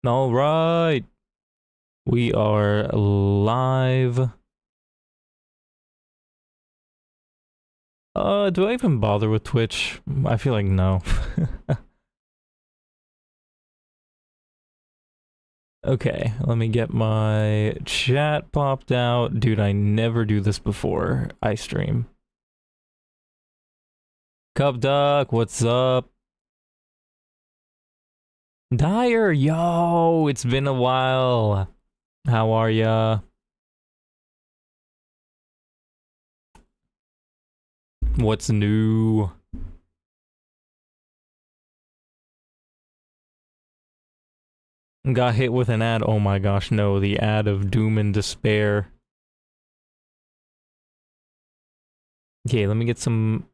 All right. We are live. Do I even bother with Twitch? I feel like no. Okay, let me get my chat popped out. Dude, I never do this before I stream. Cup Duck, what's up? Dyer, yo, it's been a while. How are ya? What's new? Got hit with an ad. Oh my gosh, no, the ad of doom and despair. Okay, let me get some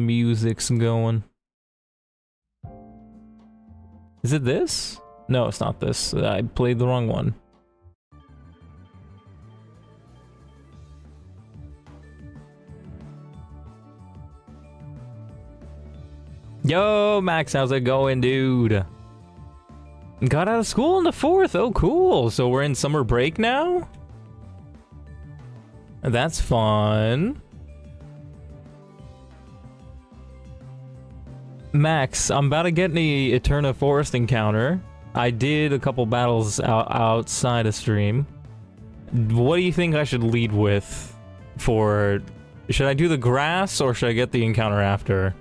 music's going. Is it this? No, it's not this. I played the wrong one. Yo, Max, how's it going, dude? Got out of school on the 4th. Oh, cool. So we're in summer break now? That's fun. Max, I'm about to get in the Eterna Forrest encounter. I did a couple battles outside of stream. What do you think I should lead with for... Should I do the grass or should I get the encounter after?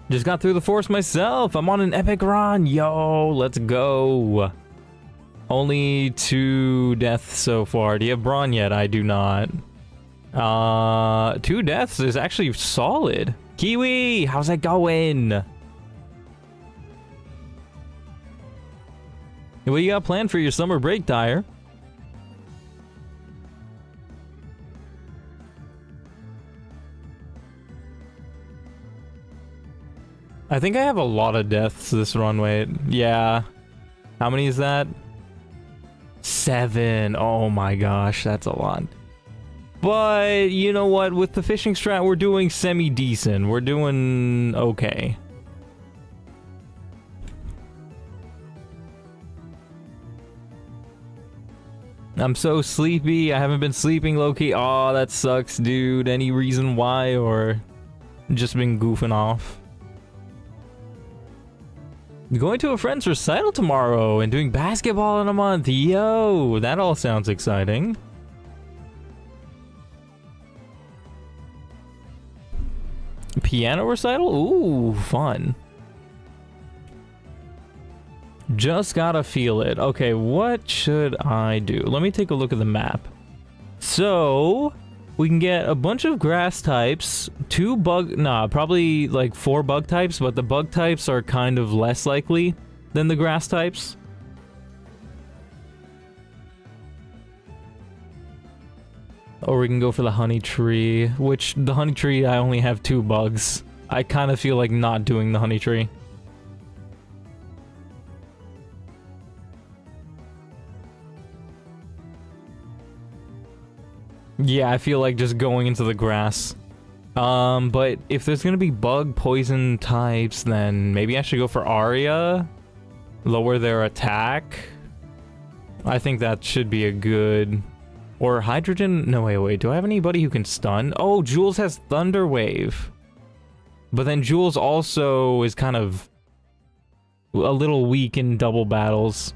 Just got through the forest myself. I'm on an epic run. Yo, let's go. Only 2 deaths so far. Do you have Brawn yet? I do not. 2 deaths is actually solid. Kiwi, how's that going? What do you got planned for your summer break, Dyer? I think I have a lot of deaths this runway. Yeah. How many is that? 7. Oh my gosh, that's a lot. But, you know what? With the fishing strat, we're doing semi-decent. We're doing okay. I'm so sleepy. I haven't been sleeping low-key. Oh, that sucks, dude. Any reason why, or just been goofing off? Going to a friend's recital tomorrow and doing basketball in a month. Yo, that all sounds exciting. Piano recital? Ooh, fun. Just gotta feel it. Okay, what should I do? Let me take a look at the map. So, we can get a bunch of grass types, 2 bug... Nah, probably like 4 bug types, but the bug types are kind of less likely than the grass types. Or we can go for the honey tree, which the honey tree, I only have 2 bugs. I kind of feel like not doing the honey tree. Yeah, I feel like just going into the grass. But if there's gonna be bug poison types, then maybe I should go for Aria. Lower their attack. I think that should be a good... Or hydrogen? No, wait. Do I have anybody who can stun? Oh, Jules has Thunder Wave. But then Jules also is kind of a little weak in double battles.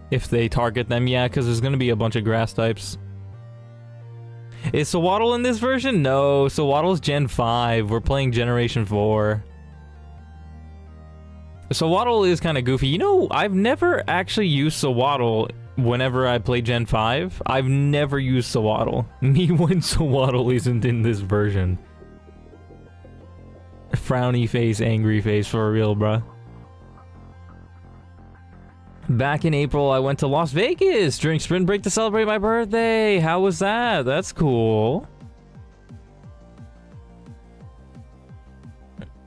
If they target them, yeah, because there's going to be a bunch of grass types. Is Sawaddle in this version? No, Sawaddle's Gen 5. We're playing Generation 4. Sawaddle is kind of goofy. You know, I've never actually used Sawaddle whenever I play Gen 5. I've never used Sawaddle. Me when Sawaddle isn't in this version. Frowny face, angry face, for real, bruh. Back in April, I went to Las Vegas during spring break to celebrate my birthday. How was that? That's cool.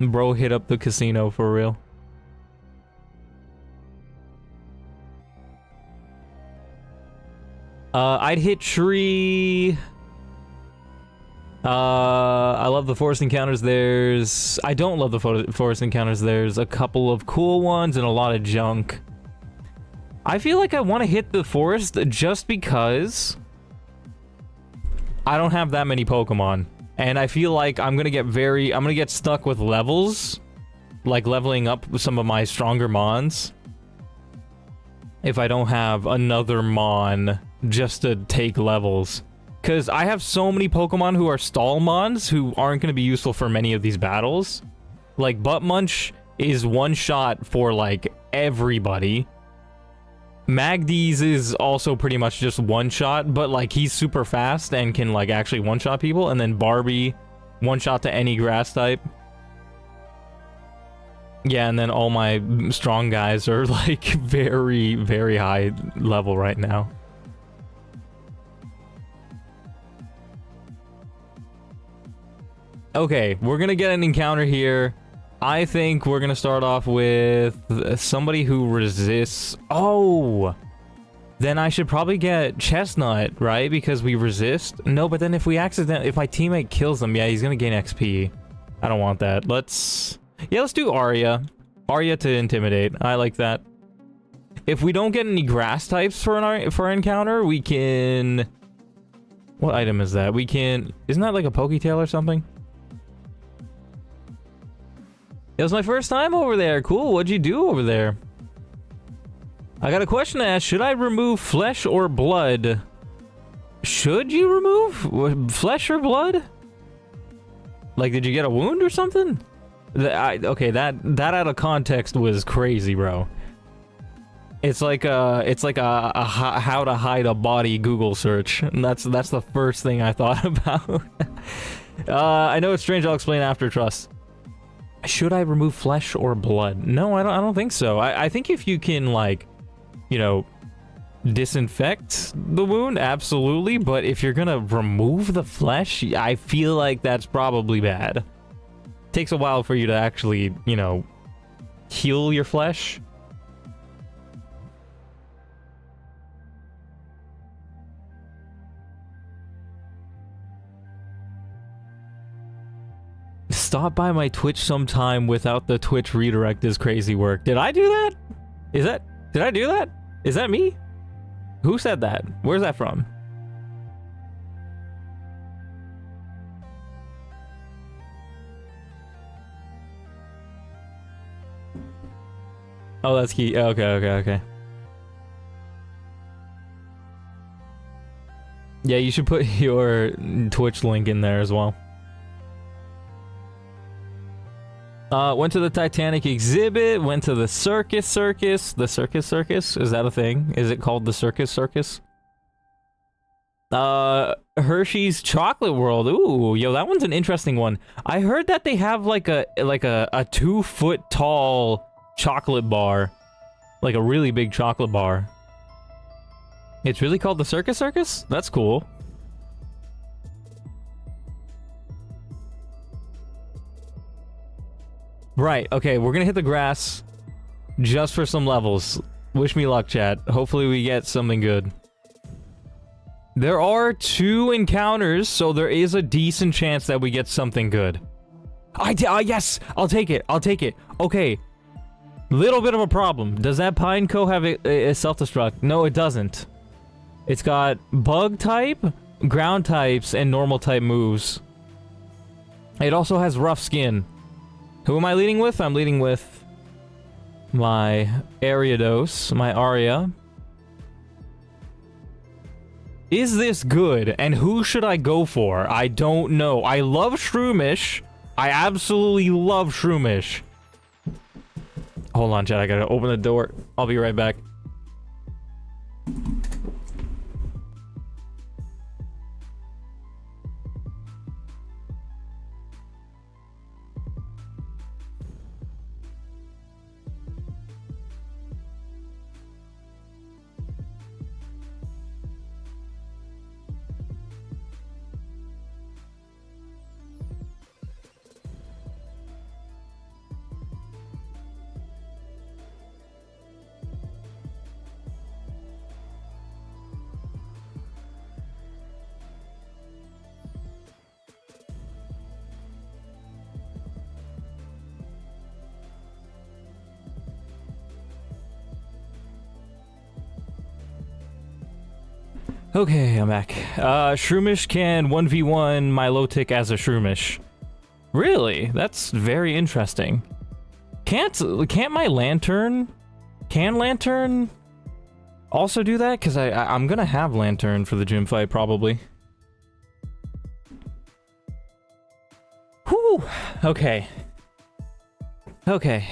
Bro hit up the casino for real. I'd hit tree. I love the forest encounters. I don't love the forest encounters. There's a couple of cool ones and a lot of junk. I feel like I want to hit the forest just because I don't have that many Pokemon. And I feel like I'm gonna get stuck with levels. Like leveling up some of my stronger Mons. If I don't have another Mon just to take levels. Because I have so many Pokemon who are stall Mons who aren't going to be useful for many of these battles. Like, Butt Munch is one shot for, like, everybody. Magdees is also pretty much just one shot, but, like, he's super fast and can, like, actually one shot people. And then Barbie, one shot to any grass type. Yeah, and then all my strong guys are, like, very, very high level right now. Okay, we're gonna get an encounter here. I think we're gonna start off with somebody who resists. Oh! Then I should probably get Chestnut, right? Because we resist? No, but then if my teammate kills him, yeah, he's gonna gain XP. I don't want that. Let's do Arya. Arya to intimidate. I like that. If we don't get any grass types for our encounter, we can... What item is that? Isn't that like a Poketail or something? It was my first time over there. Cool. What'd you do over there? I got a question to ask. Should I remove flesh or blood? Should you remove flesh or blood? Like, did you get a wound or something? Okay, that out of context was crazy, bro. It's like a how to hide a body Google search. And that's the first thing I thought about. I know it's strange. I'll explain after. Trust. Should I remove flesh or blood? No, I don't think so. I think if you can, like, you know, disinfect the wound, absolutely. But if you're gonna remove the flesh, I feel like that's probably bad. Takes a while for you to actually, you know, heal your flesh. Stop by my Twitch sometime without the Twitch redirect is crazy work. Did I do that? Did I do that? Is that me? Who said that? Where's that from? Oh, that's key. Okay. Yeah, you should put your Twitch link in there as well. Went to the Titanic exhibit, went to the Circus. The Circus? Is that a thing? Is it called the Circus? Hershey's Chocolate World. Ooh, yo, that one's an interesting one. I heard that they have like a 2-foot tall chocolate bar. Like a really big chocolate bar. It's really called the Circus? That's cool. Right, okay, we're gonna hit the grass just for some levels. Wish me luck, chat. Hopefully we get something good. There are 2 encounters, so there is a decent chance that we get something good. Yes! I'll take it. Okay. Little bit of a problem. Does that Pineco have a self-destruct? No, it doesn't. It's got bug type, ground types, and normal type moves. It also has rough skin. Who am I leading with? I'm leading with my Ariados, my Aria. Is this good? And who should I go for? I don't know. I love Shroomish. I absolutely love Shroomish. Hold on, chat. I gotta open the door. I'll be right back. Okay, I'm back. Shroomish can 1v1 Milotic as a Shroomish. Really? That's very interesting. Can't my Lantern... Can Lantern also do that? Because I'm gonna have Lantern for the gym fight, probably. Whew! Okay. Okay.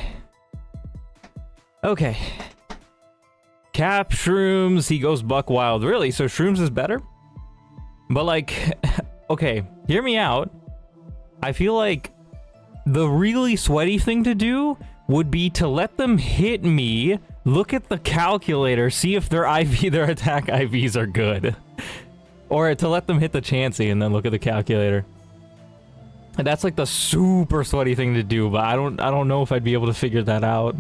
Okay. Cap, Shrooms, he goes buck wild. Really? So Shrooms is better? But like... Okay, hear me out. I feel like the really sweaty thing to do would be to let them hit me, look at the calculator, see if their attack IVs are good. Or to let them hit the Chansey and then look at the calculator. And that's like the super sweaty thing to do, but I don't know if I'd be able to figure that out.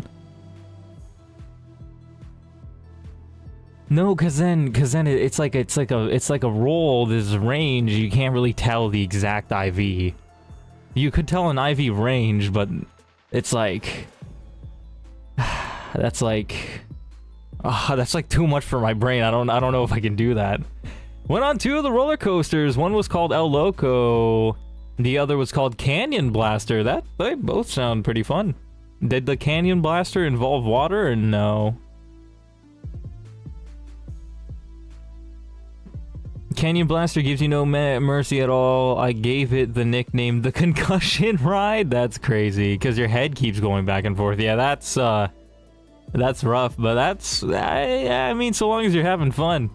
No, cause then it's like a roll, there's range, you can't really tell the exact IV. You could tell an IV range, but it's like that's like too much for my brain. I don't know if I can do that. Went on 2 of the roller coasters. One was called El Loco, the other was called Canyon Blaster. They both sound pretty fun. Did the Canyon Blaster involve water or no? Canyon Blaster gives you no mercy at all. I gave it the nickname the Concussion Ride. That's crazy, because your head keeps going back and forth. Yeah, that's rough, but I mean, so long as you're having fun.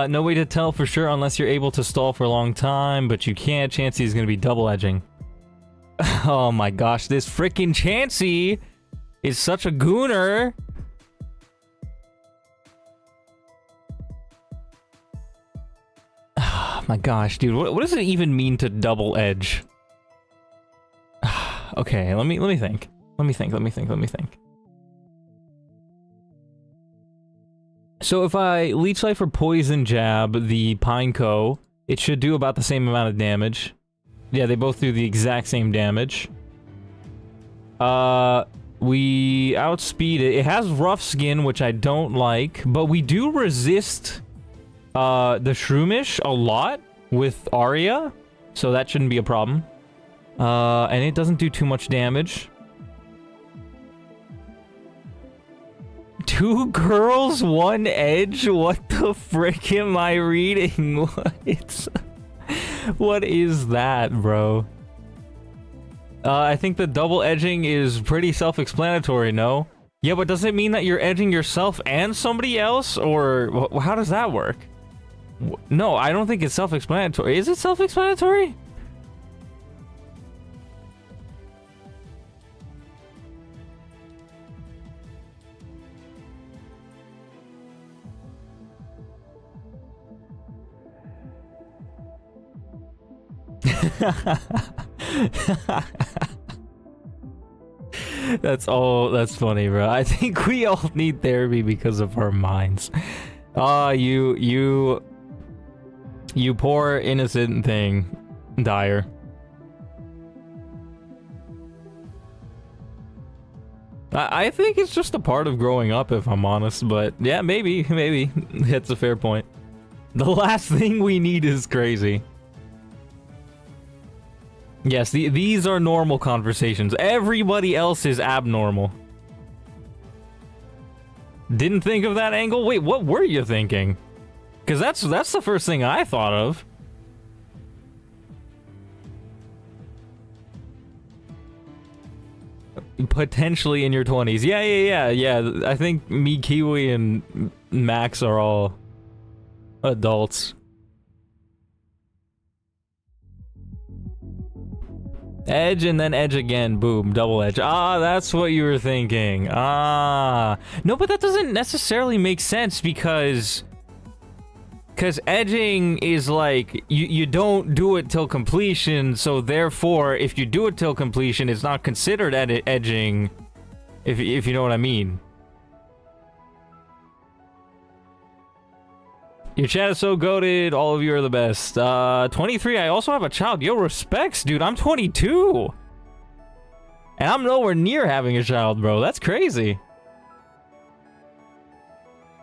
No way to tell for sure unless you're able to stall for a long time, but you can't. Chansey is going to be double edging. Oh my gosh, this freaking Chansey is such a gooner. Oh my gosh, dude, what does it even mean to double edge? Okay, let me think. Let me think. So if I Leech Life or Poison Jab the Pineco, it should do about the same amount of damage. Yeah, they both do the exact same damage. We outspeed it. It has rough skin, which I don't like, but we do resist the Shroomish a lot with Aria, so that shouldn't be a problem. And it doesn't do too much damage. 2 girls, 1 edge? What the frick am I reading? What is that, bro? I think the double edging is pretty self-explanatory, no? Yeah, but does it mean that you're edging yourself and somebody else? Or how does that work? No, I don't think it's self-explanatory. Is it self-explanatory? That's funny, bro. I think we all need therapy because of our minds. You poor innocent thing, Dyer. I think it's just a part of growing up, if I'm honest, but yeah, maybe that's a fair point. The last thing we need is crazy. Yes, these are normal conversations. Everybody else is abnormal. Didn't think of that angle? Wait, what were you thinking? Because that's the first thing I thought of. Potentially in your 20s. Yeah. I think me, Kiwi, and Max are all adults. Edge and then edge again. Boom. Double edge. Ah, that's what you were thinking. Ah. No, but that doesn't necessarily make sense because edging is like, you don't do it till completion, so therefore, if you do it till completion, it's not considered edging, if you know what I mean. Your chat is so goated. All of you are the best. 23, I also have a child. Yo, respects, dude. I'm 22. And I'm nowhere near having a child, bro. That's crazy.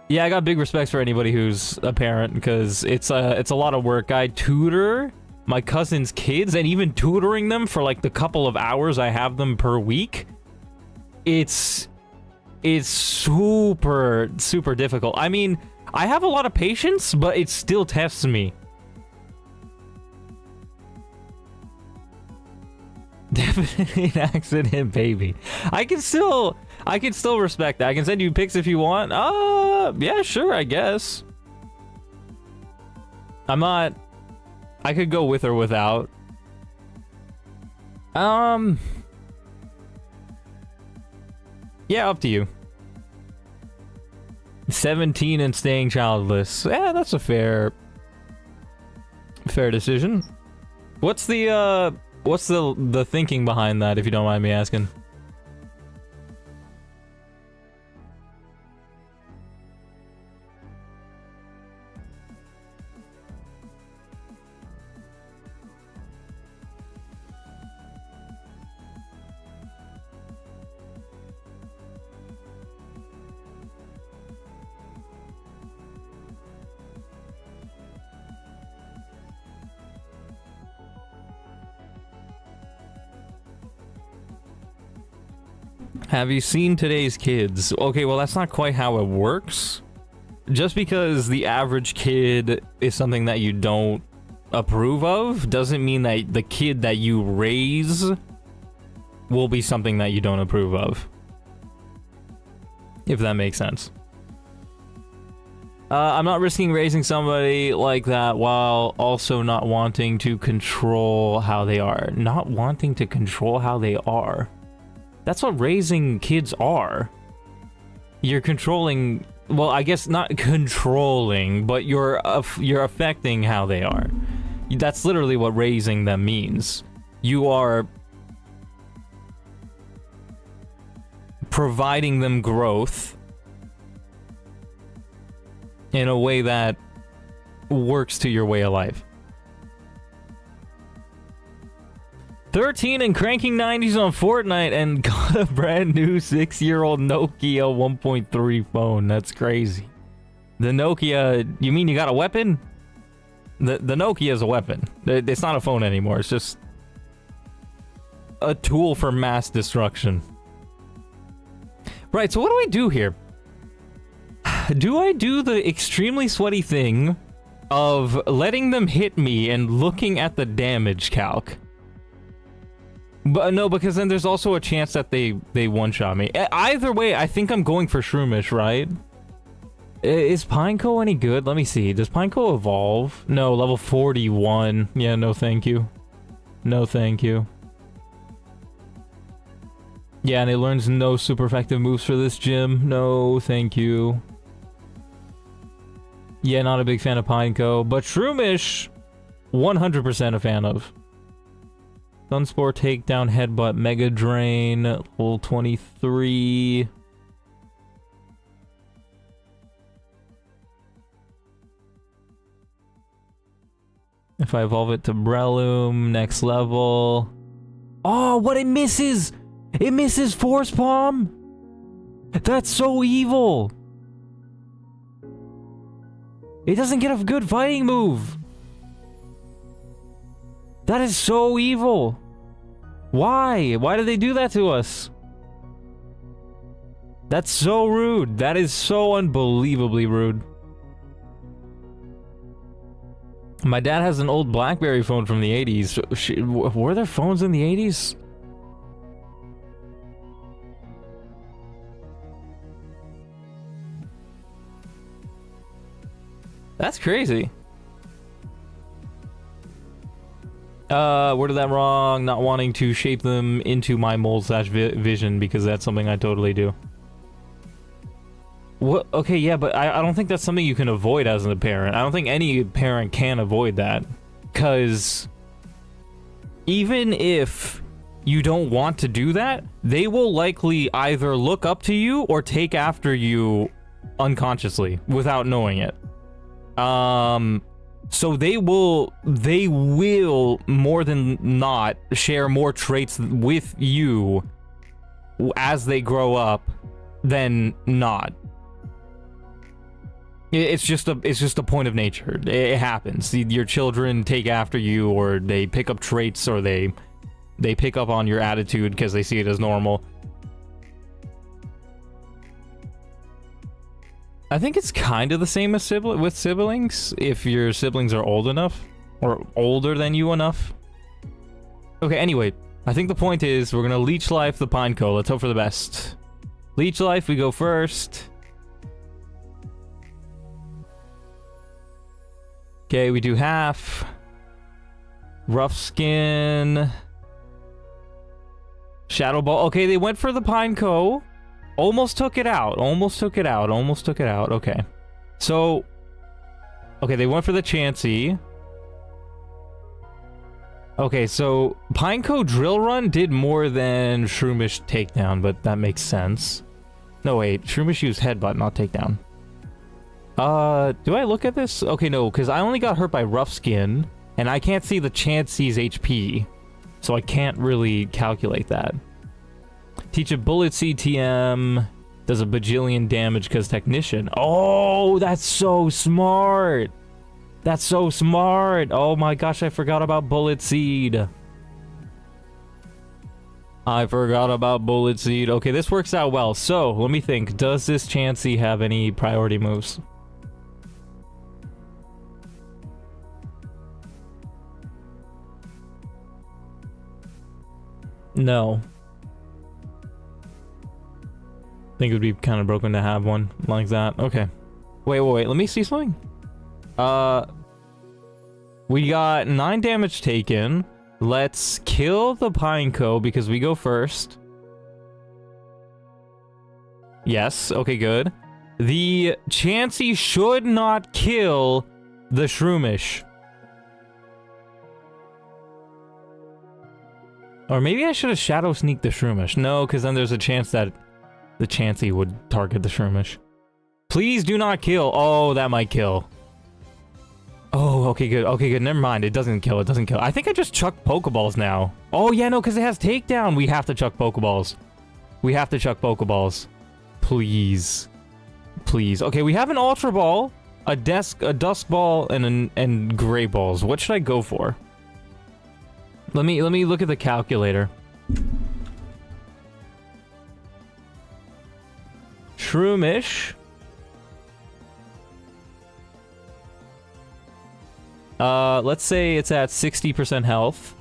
Yeah, I got big respects for anybody who's a parent, because it's a lot of work. I tutor my cousin's kids, and even tutoring them for like the couple of hours I have them per week, it's super, super difficult. I mean, I have a lot of patience, but it still tests me. Definitely an accident, baby. I can still respect that. I can send you pics if you want. Yeah, sure, I guess. I could go with or without. Yeah, up to you. 17 and staying childless. Yeah, that's a fair decision. What's the thinking behind that, if you don't mind me asking? Have you seen today's kids? Okay, well, that's not quite how it works. Just because the average kid is something that you don't approve of doesn't mean that the kid that you raise will be something that you don't approve of. If that makes sense. I'm not risking raising somebody like that while also not wanting to control how they are. Not wanting to control how they are. That's what raising kids are. You're controlling, well, I guess not controlling, but you're affecting how they are. That's literally what raising them means. You are providing them growth in a way that works to your way of life. 13 and cranking 90s on Fortnite and got a brand new 6-year-old Nokia 1.3 phone. That's crazy. The Nokia, you mean you got a weapon? The Nokia is a weapon. It's not a phone anymore. It's just a tool for mass destruction. Right, so what do I do here? Do I do the extremely sweaty thing of letting them hit me and looking at the damage calc? But no, because then there's also a chance that they one-shot me. Either way, I think I'm going for Shroomish, right? Is Pineco any good? Let me see. Does Pineco evolve? No, level 41. Yeah, no thank you. No thank you. Yeah, and it learns no super effective moves for this gym. No thank you. Yeah, not a big fan of Pineco. But Shroomish, 100% a fan of. Sunspore, Takedown, Headbutt, Mega Drain, level 23. If I evolve it to Breloom, next level. Oh, what it misses! It misses Force Palm! That's so evil! It doesn't get a good fighting move! That is so evil! Why? Why did they do that to us? That's so rude. That is so unbelievably rude. My dad has an old BlackBerry phone from the 80s. Were there phones in the 80s? That's crazy. Worded that wrong. Not wanting to shape them into my mold slash vision because that's something I totally do. What? Okay, yeah, but I don't think that's something you can avoid as a parent. I don't think any parent can avoid that. Because even if you don't want to do that, they will likely either look up to you or take after you unconsciously without knowing it. So they will more than not share more traits with you as they grow up than not. It's just a point of nature. It happens. Your children take after you, or they pick up traits, or they pick up on your attitude because they see it as normal. I think it's kind of the same as with siblings, if your siblings are old enough, or older than you enough. Okay, anyway, I think the point is we're gonna leech life the Pineco. Let's hope for the best. Leech life, we go first. Okay, we do half. Rough skin. Shadow ball. Okay, they went for the Pineco. Almost took it out. Almost took it out. Almost took it out. Okay. So. Okay, they went for the Chansey. Okay, so Pineco Drill Run did more than Shroomish Takedown, but that makes sense. No, wait. Shroomish used Headbutt, not Takedown. Do I look at this? Okay, no, because I only got hurt by Rough Skin, and I can't see the Chansey's HP, so I can't really calculate that. Teach a Bullet CTM, does a bajillion damage because Technician. Oh, that's so smart! That's so smart! Oh my gosh, I forgot about Bullet Seed. I forgot about Bullet Seed. Okay, this works out well. So, let me think. Does this Chansey have any priority moves? No. I think it would be kind of broken to have one like that. Okay. Wait. Let me see something. We got 9 damage taken. Let's kill the Pineco because we go first. Yes. Okay, good. The Chansey should not kill the Shroomish. Or maybe I should have Shadow Sneaked the Shroomish. No, because then there's a chance that the Chansey would target the Shroomish. Please do not kill. Oh, that might kill. Oh, okay, good. Okay, good. Never mind. It doesn't kill. It doesn't kill. I think I just chucked Pokeballs now. Oh, yeah, no, because it has Takedown. We have to chuck Pokeballs. We have to chuck Pokeballs. Please. Please. Okay, we have an Ultra Ball, a Dusk Ball, and Gray Balls. What should I go for? Let me look at the calculator. Shroomish. Let's say it's at 60% health.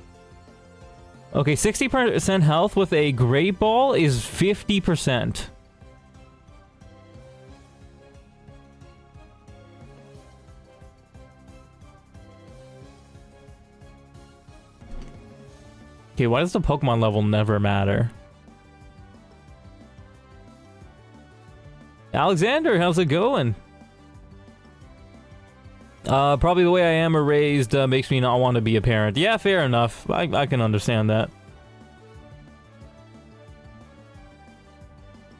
Okay, 60% health with a Great Ball is 50%. Okay, why does the Pokemon level never matter? Alexander, how's it going? Probably the way I am or raised makes me not want to be a parent. Yeah, fair enough. I can understand that.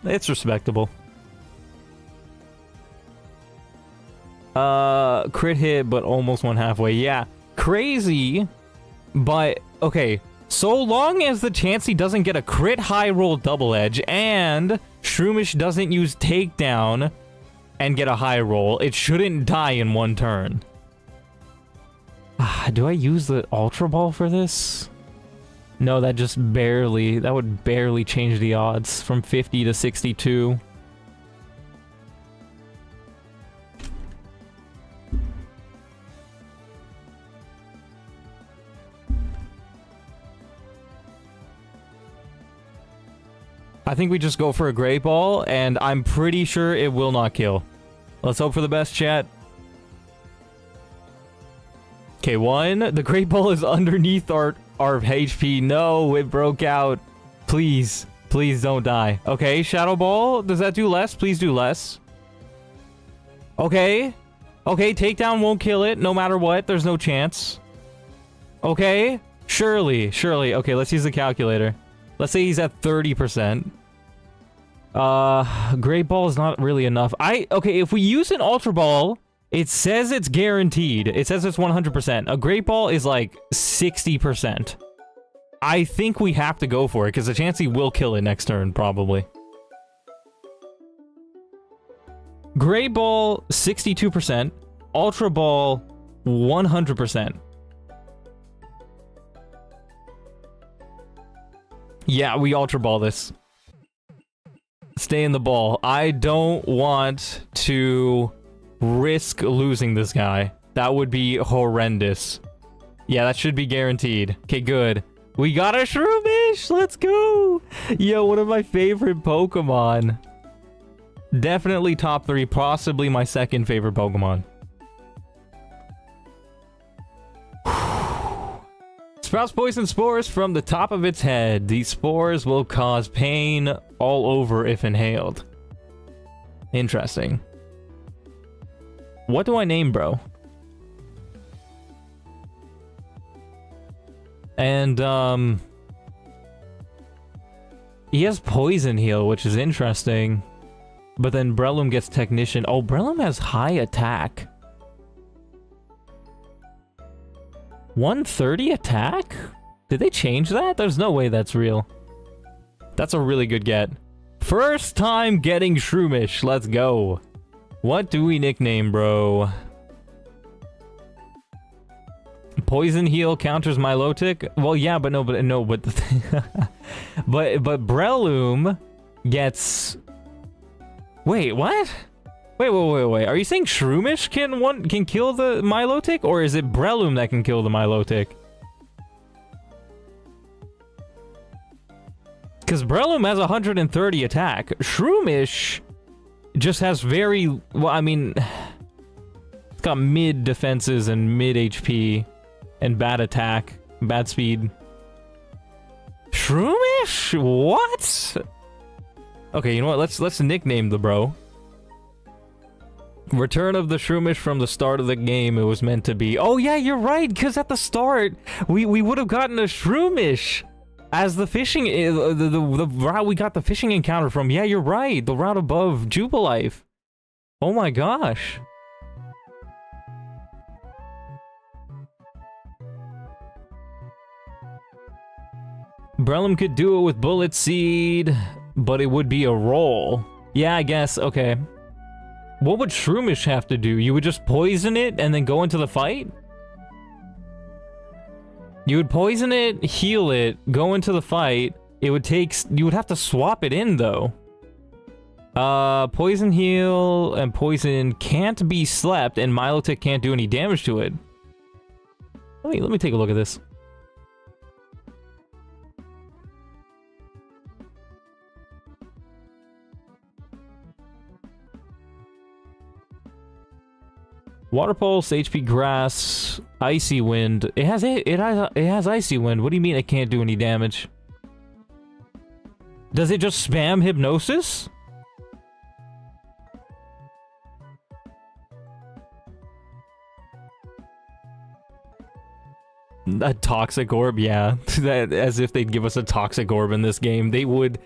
It's respectable. Crit hit, but almost went halfway. Yeah, crazy, but okay. So long as the Chansey doesn't get a crit high roll double edge and Shroomish doesn't use Takedown and get a high roll, it shouldn't die in one turn. Do I use the Ultra Ball for this? No, that would barely change the odds from 50 to 62. I think we just go for a Great Ball, and I'm pretty sure it will not kill. Let's hope for the best, chat. Okay, one. The Great Ball is underneath our HP. No, it broke out. Please. Please don't die. Okay, Shadow Ball. Does that do less? Please do less. Okay. Okay, takedown won't kill it no matter what. There's no chance. Okay. Surely. Surely. Okay, let's use the calculator. Let's say he's at 30%. Great Ball is not really enough. Okay, if we use an Ultra Ball, it says it's guaranteed. It says it's 100%. A Great Ball is like 60%. I think we have to go for it, because the chance he will kill it next turn, probably. Great Ball, 62%. Ultra Ball, 100%. Yeah, we Ultra Ball this. Stay in the ball. I don't want to risk losing this guy. That would be horrendous. Yeah, that should be guaranteed. Okay, good. We got a Shroomish! Let's go! Yo, one of my favorite Pokemon. Definitely top 3, possibly my second favorite Pokemon. Sprouts poison spores from the top of its head. These spores will cause pain all over if inhaled. Interesting. What do I name, bro? And, he has Poison Heal, which is interesting. But then Breloom gets Technician. Oh, Breloom has high attack. 130 attack? Did they change that? There's no way that's real. That's a really good get. First time getting Shroomish. Let's go. What do we nickname, bro? Poison Heal counters Milotic? Well, yeah, but but the thing but Breloom gets... Wait, what? Wait. Are you saying Shroomish can kill the Milotic, or is it Breloom that can kill the Milotic? Because Breloom has 130 attack. Shroomish just has very... Well, I mean... It's got mid defenses and mid HP. And bad attack. Bad speed. Shroomish? What? Okay, you know what? Let's nickname the bro. Return of the Shroomish from the start of the game. It was meant to be. Oh yeah, you're right. Because at the start, we would have gotten a Shroomish as the fishing, the route we got the fishing encounter from. Yeah, you're right. The route above Jubilife. Oh my gosh. Breloom could do it with Bullet Seed, but it would be a roll. Yeah, I guess. Okay. What would Shroomish have to do? You would just poison it and then go into the fight? You would poison it, heal it, go into the fight. It would take... You would have to swap it in, though. Poison Heal and Poison can't be slept, and Milotic can't do any damage to it. Let me take a look at this. Water Pulse, HP Grass, Icy Wind. It has Icy Wind. What do you mean it can't do any damage? Does it just spam Hypnosis? A Toxic Orb, yeah. As if they'd give us a Toxic Orb in this game. They would...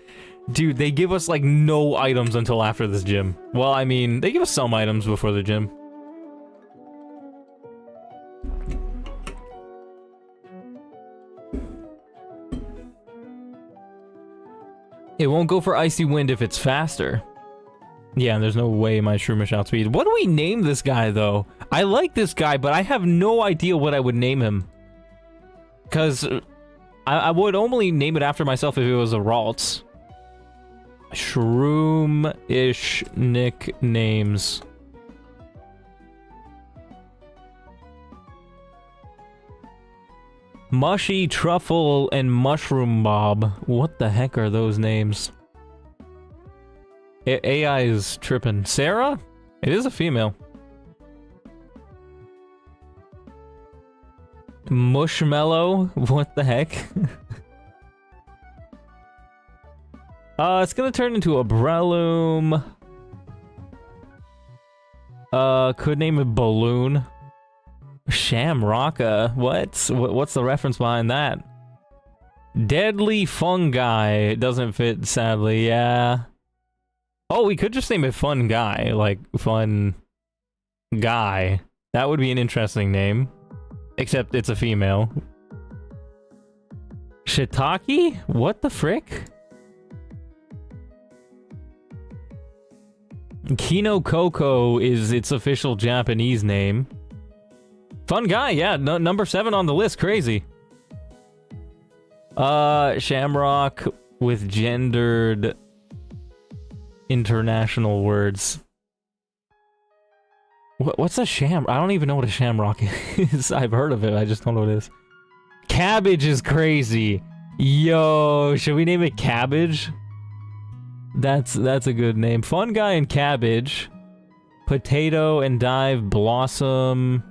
Dude, they give us, like, no items until after this gym. Well, I mean, they give us some items before the gym. It won't go for Icy Wind if it's faster. Yeah, and there's no way my Shroomish outspeed. What do we name this guy, though? I like this guy, but I have no idea what I would name him. Because I would only name it after myself if it was a Ralts. Shroom-ish nicknames. Mushy, Truffle, and Mushroom Bob. What the heck are those names? AI is tripping. Sarah? It is a female. Mushmellow? What the heck? It's gonna turn into a Breloom. Could name it Balloon. Shamrocka. What's the reference behind that? Deadly Fungi. Doesn't fit, sadly, yeah. Oh, we could just name it Fun Guy. Like, Fun Guy. That would be an interesting name. Except it's a female. Shiitake? What the frick? Kino Coco is its official Japanese name. Fun Guy, yeah, number 7 on the list, crazy. Shamrock with gendered international words. What's a I don't even know what a shamrock is. I've heard of it, I just don't know what it is. Cabbage is crazy. Yo, should we name it Cabbage? That's a good name. Fun Guy and Cabbage. Potato and Dive Blossom.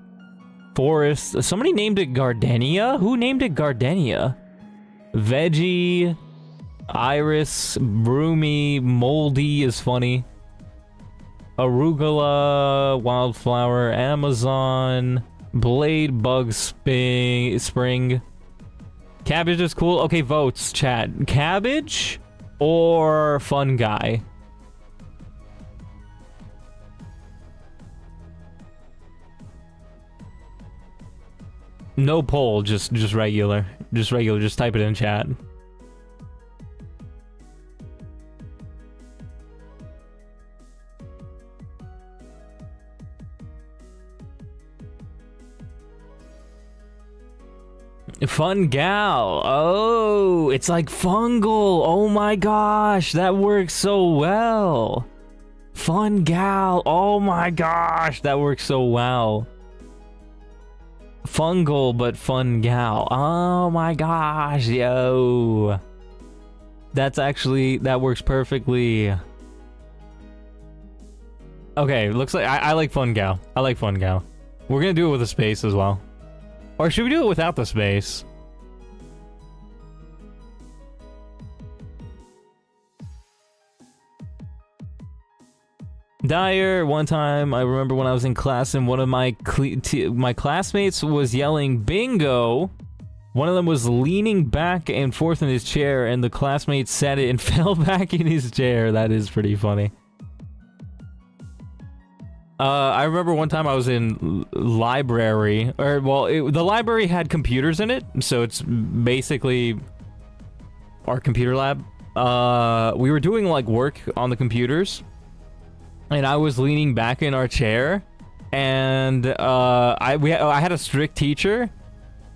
Forrest. Somebody named it Gardenia? Who named it Gardenia? Veggie. Iris. Broomy. Moldy is funny. Arugula. Wildflower. Amazon. Blade Bug Spring. Cabbage is cool. Okay, votes, chat. Cabbage or Fun Guy? No poll, just regular. Just regular, just type it in chat. Fun Gal. Oh, it's like fungal. Oh my gosh, that works so well. Fun Gal. Oh my gosh, that works so well. Fungal, but Fun Gal. Oh my gosh, yo. That works perfectly. Okay, looks like I like Fun Gal. I like Fun Gal. We're gonna do it with a space as well. Or should we do it without the space? Dyer, one time, I remember when I was in class and one of my classmates was yelling, bingo! One of them was leaning back and forth in his chair and the classmate said it and fell back in his chair. That is pretty funny. I remember one time I was in library, or well, the library had computers in it, so it's basically our computer lab. We were doing like work on the computers, and I was leaning back in our chair, and I had a strict teacher.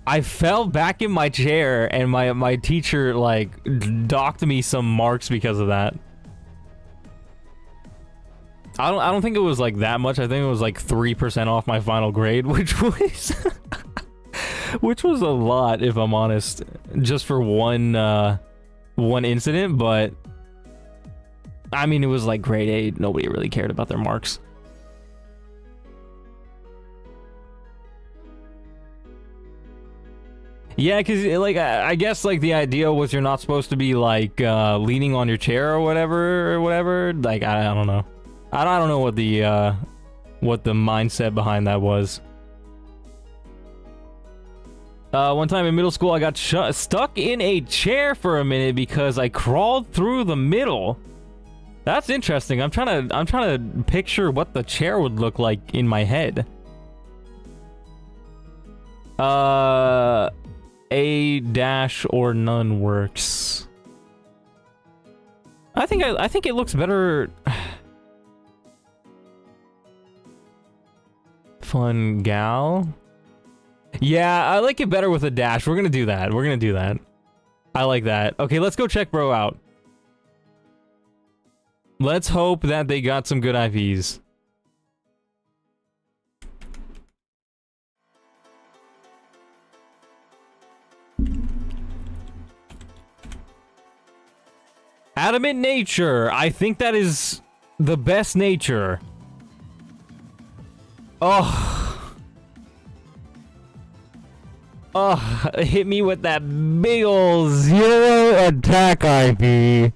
I fell back in my chair, and my teacher like docked me some marks because of that. I don't think it was like that much. I think it was like 3% off my final grade, which was which was a lot, if I'm honest, just for one incident. But I mean, it was like grade 8. Nobody really cared about their marks. Yeah, because like I guess like the idea was you're not supposed to be like leaning on your chair or whatever. Like I don't know. I don't know what the mindset behind that was. One time in middle school, I got stuck in a chair for a minute because I crawled through the middle. That's interesting. I'm trying to picture what the chair would look like in my head. A dash or none works. I think it looks better. Fun Gal. Yeah, I like it better with a dash. We're gonna do that. I like that. Okay, let's go check bro out. Let's hope that they got some good IVs. Adamant nature. I think that is the best nature. Oh. Oh, hit me with that big ol' 0 attack IV.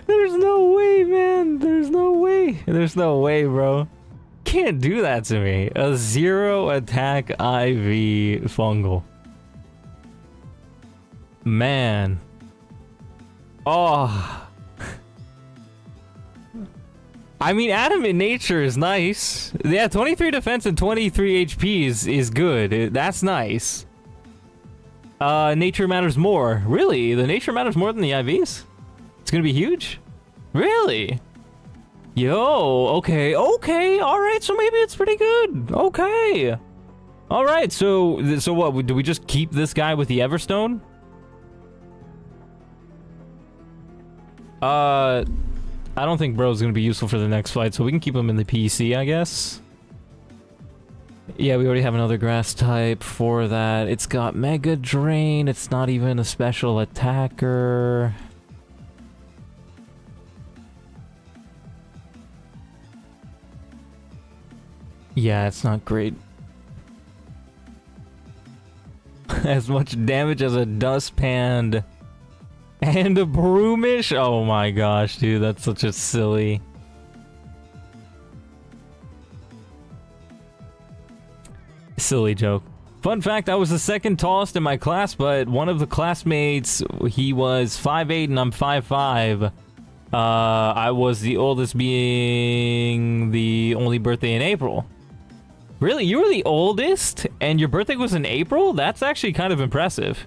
There's no way, man. There's no way. There's no way, bro. Can't do that to me. A 0 attack IV fungal. Man. Oh. I mean, adamant nature is nice. Yeah, 23 defense and 23 HP is good. That's nice. Nature matters more. Really? The nature matters more than the IVs? It's gonna be huge? Really? Yo, okay, alright, so maybe it's pretty good. Okay. Alright, so what, do we just keep this guy with the Everstone? I don't think bro's gonna be useful for the next fight, so we can keep him in the PC, I guess. Yeah, we already have another grass type for that. It's got Mega Drain, it's not even a special attacker. Yeah, it's not great. As much damage as a Dustpan and a Broomish? Oh my gosh, dude, that's such a silly... silly joke. Fun fact, I was the second tallest in my class, but one of the classmates, he was 5'8" and I'm 5'5". I was the oldest, being the only birthday in April. Really? You were the oldest? And your birthday was in April? That's actually kind of impressive.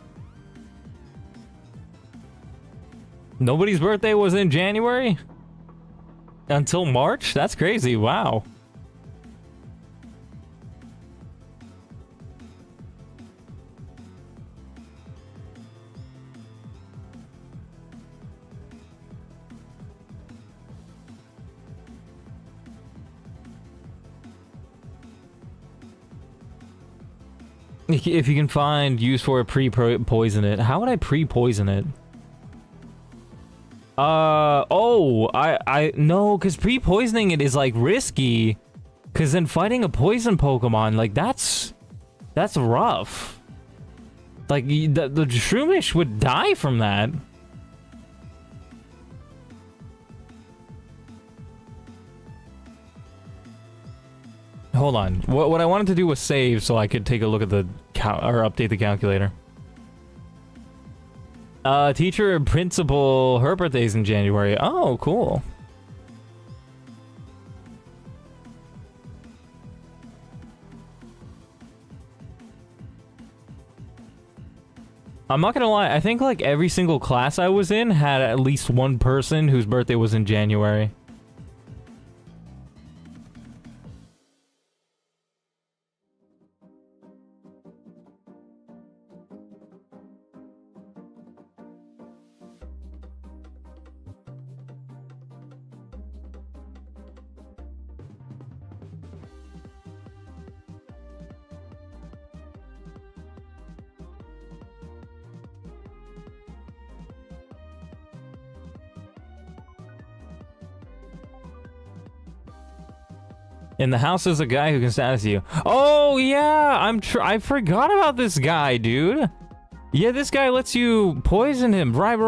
Nobody's birthday was in January? Until March? That's crazy. Wow. If you can find use for a pre-poison it. How would I pre-poison it? No, because pre-poisoning it is like risky. Because then fighting a poison Pokemon, like that's rough. Like the Shroomish would die from that. Hold on. What I wanted to do was save so I could take a look at the or update the calculator. Teacher and principal, her birthday's in January. Oh, cool. I'm not gonna lie, I think like every single class I was in had at least one person whose birthday was in January. In the house is a guy who can status you. Oh yeah, I forgot about this guy, dude. Yeah, this guy lets you poison him. Right.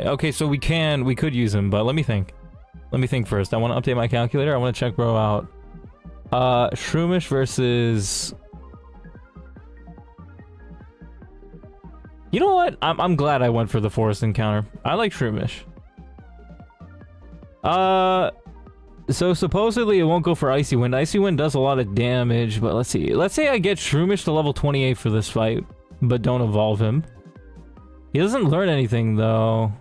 Okay, so we could use him, but let me think. Let me think first. I want to update my calculator. I want to check bro out. Shroomish versus... You know what? I'm glad I went for the Forrest encounter. I like Shroomish. So supposedly it won't go for Icy Wind. Icy Wind does a lot of damage, but let's see. Let's say I get Shroomish to level 28 for this fight, but don't evolve him. He doesn't learn anything, though.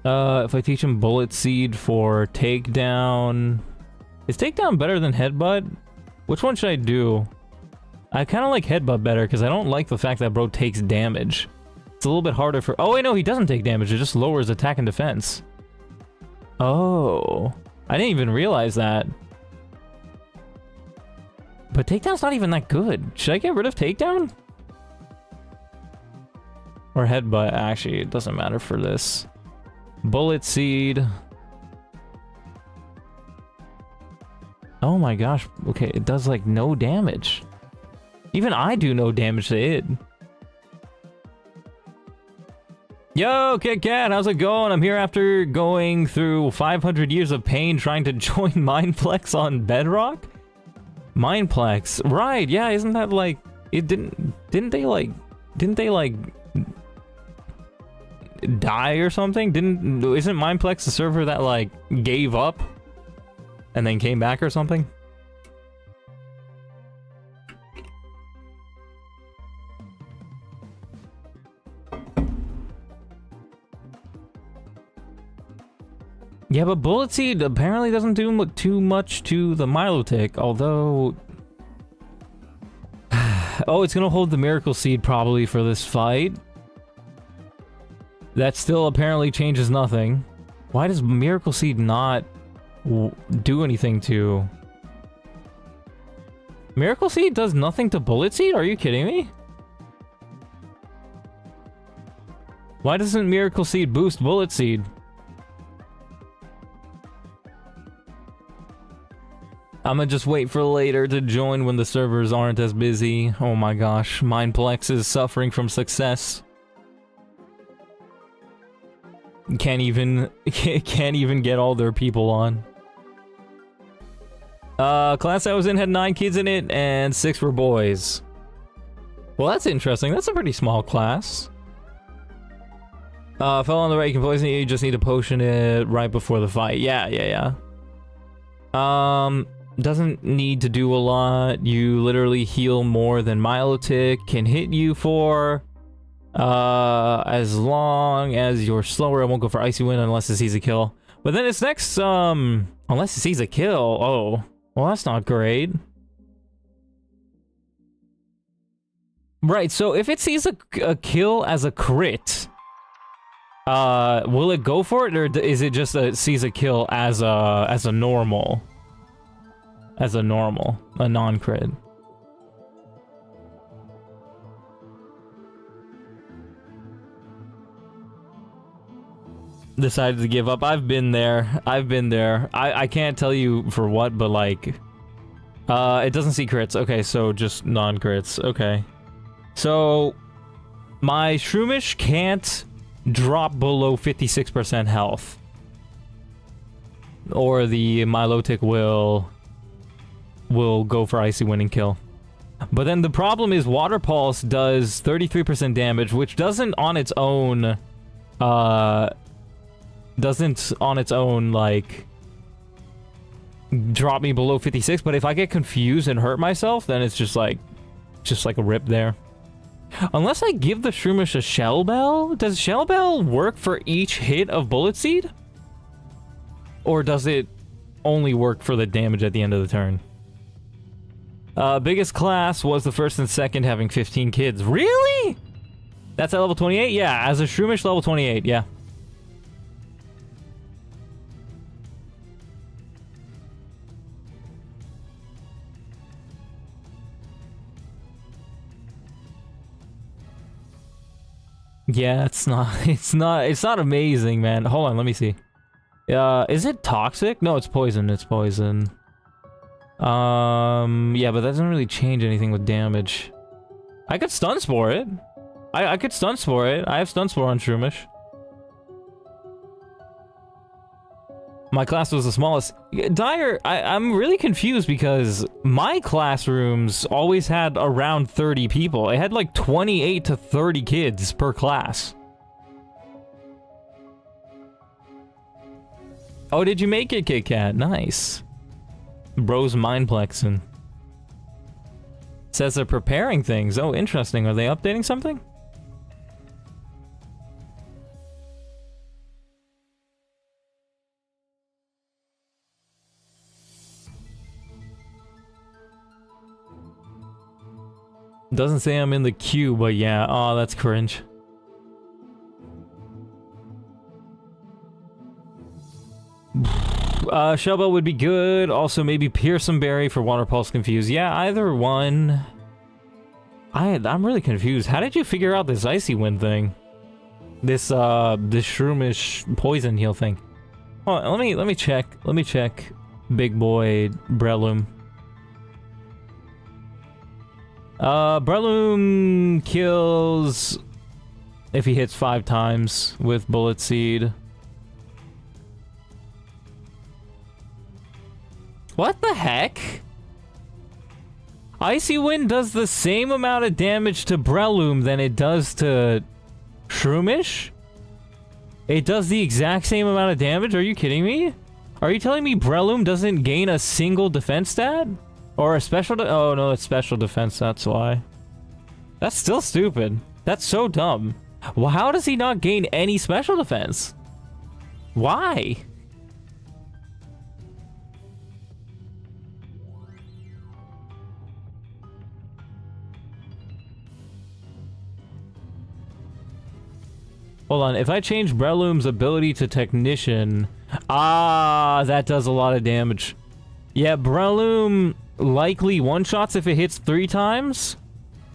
If I teach him Bullet Seed for Takedown... Is Takedown better than Headbutt? Which one should I do? I kind of like Headbutt better, because I don't like the fact that bro takes damage. It's a little bit harder for... Oh, wait, no, he doesn't take damage. It just lowers attack and defense. Oh. I didn't even realize that. But Takedown's not even that good. Should I get rid of Takedown? Or Headbutt? Actually, it doesn't matter for this. Bullet Seed. Oh my gosh. Okay, it does like no damage. Even I do no damage to it. Yo, Kit Kat, how's it going? I'm here after going through 500 years of pain trying to join Mindplex on Bedrock? Mindplex, right, yeah, isn't that like... It didn't they like die or something? Isn't Mindplex the server that like gave up and then came back or something? Yeah, but Bullet Seed apparently doesn't do too much to the Milotic, although... Oh, it's gonna hold the Miracle Seed probably for this fight. That still apparently changes nothing. Why does Miracle Seed not do anything to... Miracle Seed does nothing to Bullet Seed? Are you kidding me? Why doesn't Miracle Seed boost Bullet Seed? I'ma just wait for later to join when the servers aren't as busy. Oh my gosh, Mindplex is suffering from success. Can't even get all their people on. Class I was in had 9 kids in it, and 6 were boys. Well, that's interesting. That's a pretty small class. Fell on the right, you can poison it, you just need to potion it right before the fight. Yeah. Doesn't need to do a lot. You literally heal more than Milotic can hit you for. As long as you're slower, it won't go for Icy Wind unless it sees a kill. But then its next, unless it sees a kill, oh. Well, that's not great. Right, so if it sees a kill as a crit, will it go for it, or is it just it sees a kill as a normal? As a normal, a non-crit. Decided to give up. I've been there. I can't tell you for what, but like... it doesn't see crits. Okay, so just non-crits. Okay. So... My Shroomish can't drop below 56% health. Or the Milotic will go for Icy Wind and kill. But then the problem is Water Pulse does 33% damage, which doesn't on its own, like, drop me below 56, but if I get confused and hurt myself, then it's just like a rip there. Unless I give the Shroomish a Shell Bell? Does Shell Bell work for each hit of Bullet Seed? Or does it only work for the damage at the end of the turn? Biggest class was the first and second, having 15 kids. Really? That's at level 28? Yeah, as a Shroomish, level 28, yeah. Yeah, it's not amazing, man. Hold on, let me see. Is it toxic? No, it's poison, yeah, but that doesn't really change anything with damage. I could stun spore it. I could stun spore it. I have stun spore on Shroomish. My class was the smallest. Dyer, I'm really confused because my classrooms always had around 30 people. It had like 28 to 30 kids per class. Oh, did you make it, Kit Kat? Nice. Bro's Mindplexing. Says they're preparing things. Oh, interesting. Are they updating something? Doesn't say I'm in the queue, but yeah. Oh, that's cringe. Shellbell would be good. Also, maybe Pearson Berry for Water Pulse Confuse. Yeah, either one. I'm really confused. How did you figure out this Icy Wind thing? This Shroomish poison heal thing. Oh, let me check. big boy Breloom. Breloom kills if he hits 5 times with Bullet Seed. What the heck? Icy Wind does the same amount of damage to Breloom than it does to Shroomish? It does the exact same amount of damage? Are you kidding me? Are you telling me Breloom doesn't gain a single defense stat? Or a special oh no, it's special defense, that's why. That's still stupid. That's so dumb. Well, how does he not gain any special defense? Why? Hold on, if I change Breloom's ability to Technician... Ah, that does a lot of damage. Yeah, Breloom likely one-shots if it hits 3 times.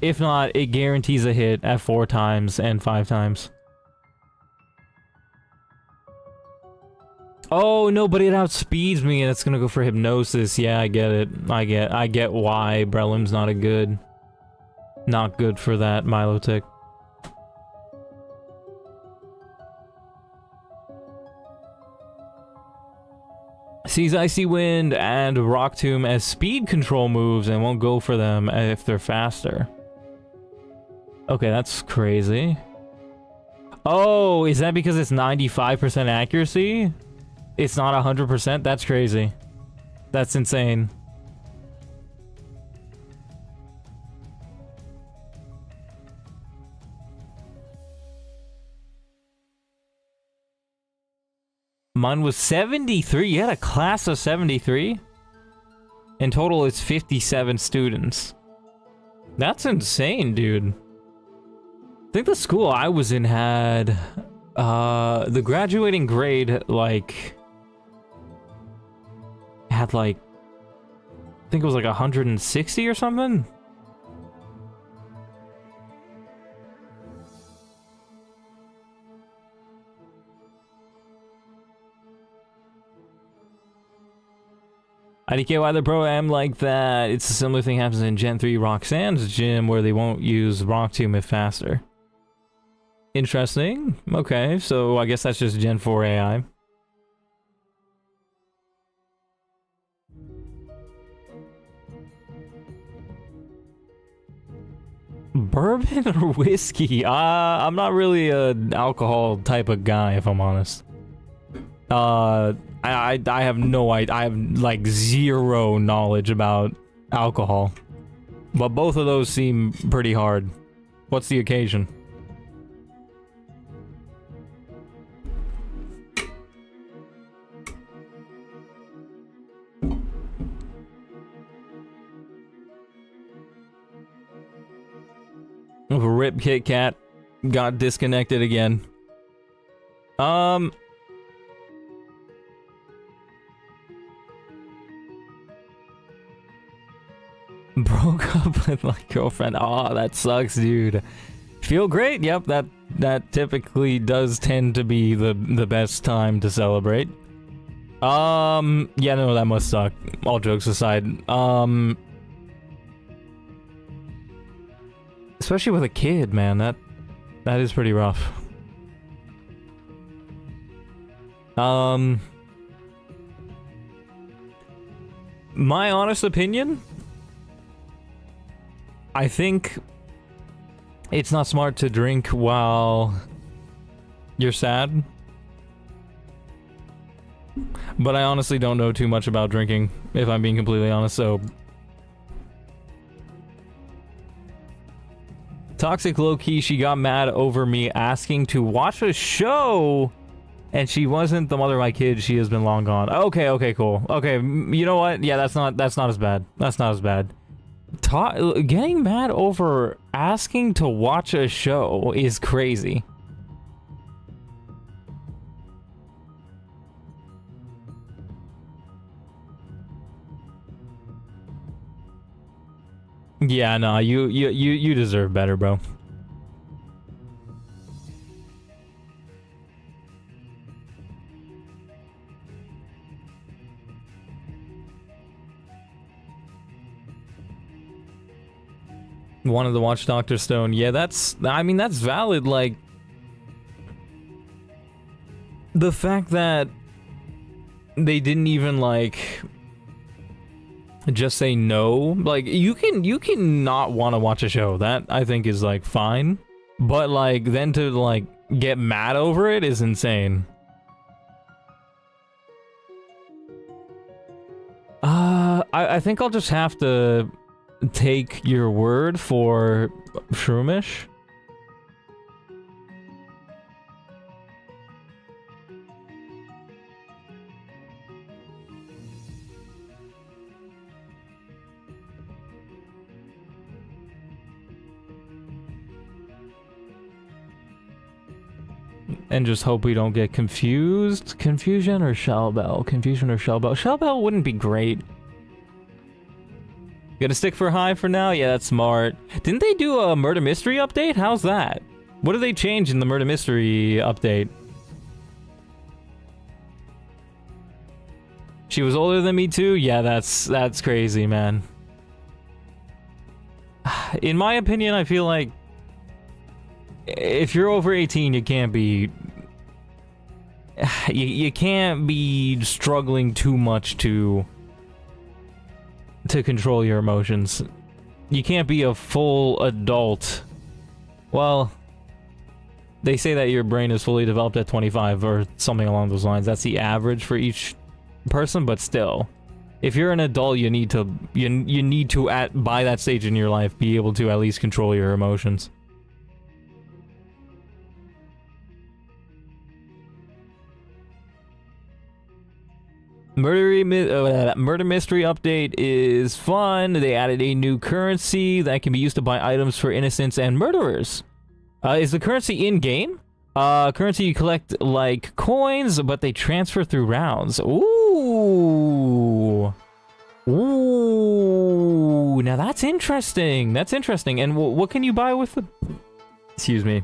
If not, it guarantees a hit at 4 times and 5 times. Oh, no, but it outspeeds me and it's gonna go for Hypnosis. Yeah, I get it. I get why Breloom's not good for that Milotic. Sees Icy Wind and Rock Tomb as speed control moves and won't go for them if they're faster. Okay, that's crazy. Oh, is that because it's 95% accuracy? It's not 100%? That's crazy. That's insane. Mine was 73. You had a class of 73? In total, it's 57 students. That's insane, dude. I think the school I was in had... the graduating grade, like... had, like... I think it was, like, 160 or something? IDK, why the pro-am like that? It's a similar thing happens in Gen 3 Roxanne's gym where they won't use Rock Tomb if faster. Interesting. Okay, so I guess that's just Gen 4 AI. Bourbon or whiskey? I'm not really an alcohol type of guy, if I'm honest. I have no idea. I have like zero knowledge about alcohol. But both of those seem pretty hard. What's the occasion? Rip Kit Kat got disconnected again. Broke up with my girlfriend. Oh, that sucks, dude. Feel great? Yep, that typically does tend to be the best time to celebrate. Yeah, no, that must suck. All jokes aside. Especially with a kid, man. That is pretty rough. My honest opinion, I think it's not smart to drink while you're sad. But I honestly don't know too much about drinking, if I'm being completely honest, so... Toxic low-key, she got mad over me asking to watch a show, and she wasn't the mother of my kids, she has been long gone. Okay, okay, cool. Okay, you know what? Yeah, that's not as bad. That's not as bad. Getting mad over asking to watch a show is crazy. Yeah, no, you deserve better, bro. One of the Watch Doctor Stone. Yeah, I mean, that's valid. Like, the fact that they didn't even, like, just say no. Like, you can not want to watch a show. That, I think, is, like, fine. But, like, then to, like, get mad over it is insane. I think I'll just have to take your word for Shroomish. And just hope we don't get confused. Confusion or Shellbell? Confusion or Shellbell? Shellbell wouldn't be great. Gonna stick for high for now? Yeah, that's smart. Didn't they do a murder mystery update? How's that? What did they change in the murder mystery update? She was older than me too? Yeah, that's crazy, man. In my opinion, I feel like if you're over 18, you can't be... You can't be struggling too much to control your emotions. You can't be a full adult. Well, they say that your brain is fully developed at 25 or something along those lines. That's the average for each person, but still. If you're an adult, you need to by that stage in your life be able to at least control your emotions. Murder mystery update is fun. They added a new currency that can be used to buy items for innocents and murderers. Is the currency in-game? Currency you collect like coins, but they transfer through rounds. Ooh. Ooh. Now that's interesting. That's interesting. And what can you buy with the... Excuse me.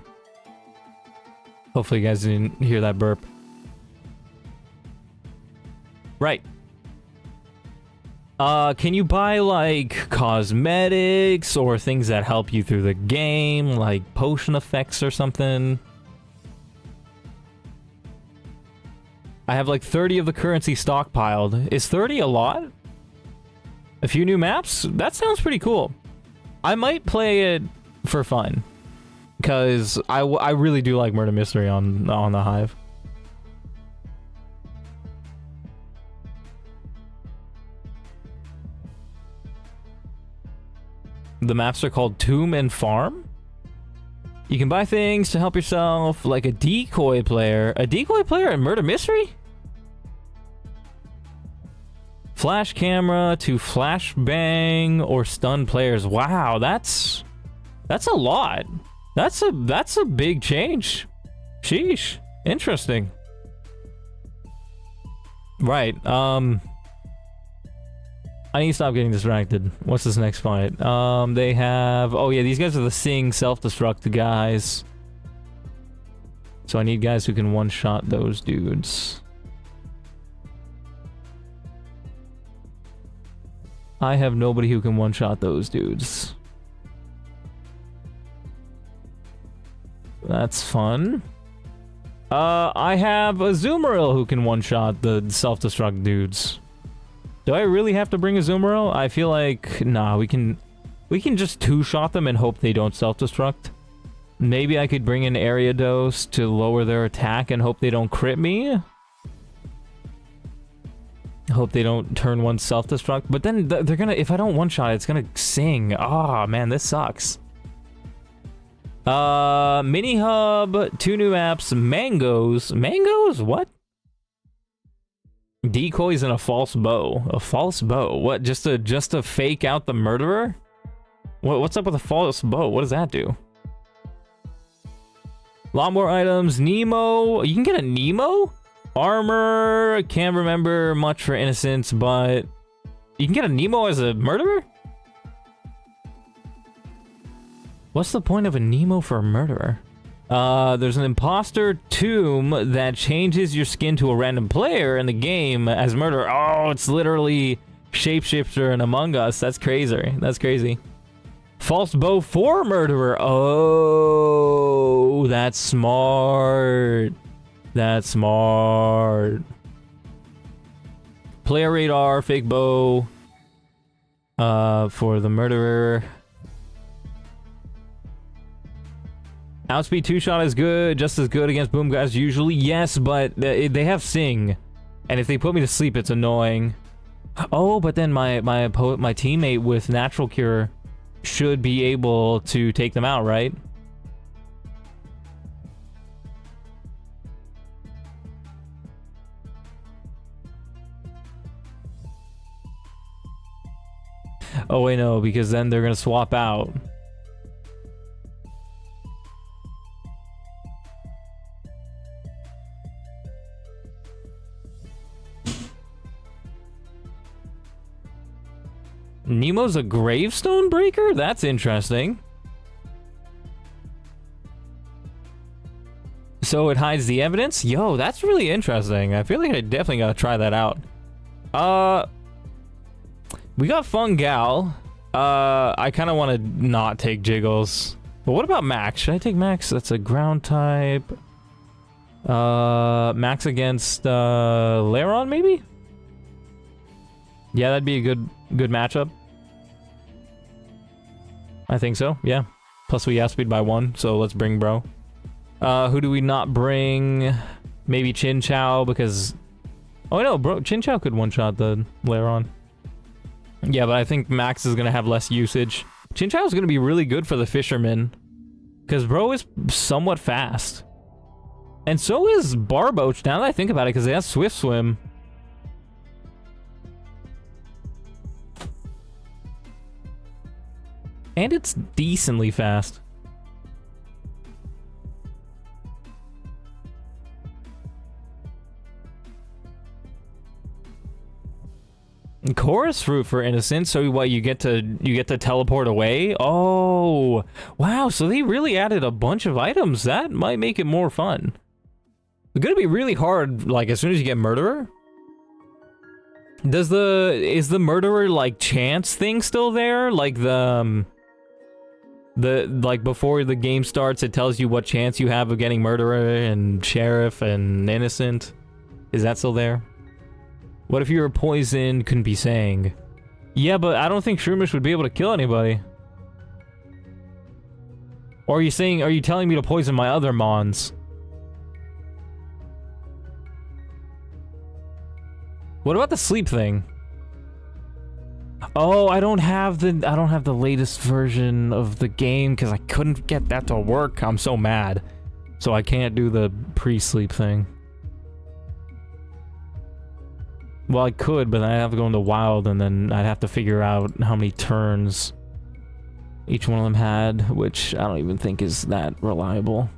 Hopefully you guys didn't hear that burp. Right. Can you buy, like, cosmetics or things that help you through the game, like potion effects or something? I have, like, 30 of the currency stockpiled. Is 30 a lot? A few new maps? That sounds pretty cool. I might play it for fun. Because I really do like Murder Mystery on the Hive. The maps are called Tomb and Farm. You can buy things to help yourself, like a decoy player. A decoy player in Murder Mystery? Flash camera to flashbang or stun players. Wow, that's a lot. That's a big change. Sheesh. Interesting. Right, I need to stop getting distracted. What's this next fight? They have... Oh yeah, these guys are the Sing self-destruct guys. So I need guys who can one-shot those dudes. I have nobody who can one-shot those dudes. That's fun. I have a Zoomeril who can one-shot the self-destruct dudes. Do I really have to bring a Zoomeril? I feel like... Nah, we can just two-shot them and hope they don't self-destruct. Maybe I could bring in Area Dose to lower their attack and hope they don't crit me. Hope they don't turn one self-destruct. But then they're gonna... If I don't one-shot, it's gonna sing. Ah, man, this sucks. Mini Hub, 2 new apps, Mangoes. Mangoes? What? Decoys and a false bow. A false bow? What? Just to fake out the murderer? What's up with a false bow? What does that do? A lot more items. Nemo. You can get a Nemo? Armor. Can't remember much for innocence, but you can get a Nemo as a murderer? What's the point of a Nemo for a murderer? There's an imposter tomb that changes your skin to a random player in the game as murderer. Oh, it's literally Shapeshifter and Among Us. That's crazy. That's crazy. False bow for murderer. Oh, that's smart. That's smart. Player radar, fake bow. For the murderer. Outspeed 2-shot is good, just as good against boom guys usually. Yes, but they have sing. And if they put me to sleep, it's annoying. Oh, but then my teammate with natural cure should be able to take them out, right? Oh wait, no, because then they're gonna swap out. Nemo's a gravestone breaker? That's interesting. So it hides the evidence? Yo, that's really interesting. I feel like I definitely gotta try that out. We got Fungal. I kind of want to not take Jiggles. But what about Max? Should I take Max? That's a ground type. Max against Lairon, maybe? Yeah, that'd be a good matchup. I think so, yeah. Plus we outspeed by 1, so let's bring bro. Who do we not bring? Maybe Chin Chow, because... Oh no, bro, Chin Chow could one-shot the Lairon. Yeah, but I think Max is gonna have less usage. Chin Chow is gonna be really good for the fisherman, because bro is somewhat fast. And so is Barboach, now that I think about it, because it has Swift Swim. And it's decently fast. Chorus fruit for innocent, so what, you get to teleport away? Oh, wow, so they really added a bunch of items. That might make it more fun. It's gonna be really hard, like, as soon as you get murderer. Is the murderer, like, chance thing still there? Like, like, before the game starts, it tells you what chance you have of getting murderer and sheriff and innocent. Is that still there? What if you were poisoned, couldn't be saying? Yeah, but I don't think Shroomish would be able to kill anybody. Or are you telling me to poison my other mons? What about the sleep thing? Oh, I don't have the latest version of the game because I couldn't get that to work. I'm so mad. So I can't do the pre-sleep thing. Well, I could, but I'd have to go into wild, and then I'd have to figure out how many turns each one of them had, which I don't even think is that reliable.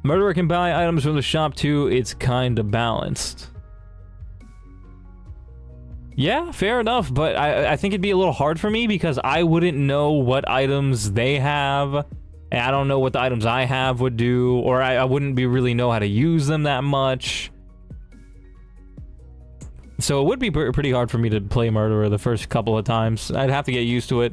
Murderer can buy items from the shop too. It's kinda balanced. Yeah, fair enough, but I think it'd be a little hard for me because I wouldn't know what items they have. And I don't know what the items I have would do, or I wouldn't really know how to use them that much. So it would be pretty hard for me to play Murderer the first couple of times. I'd have to get used to it.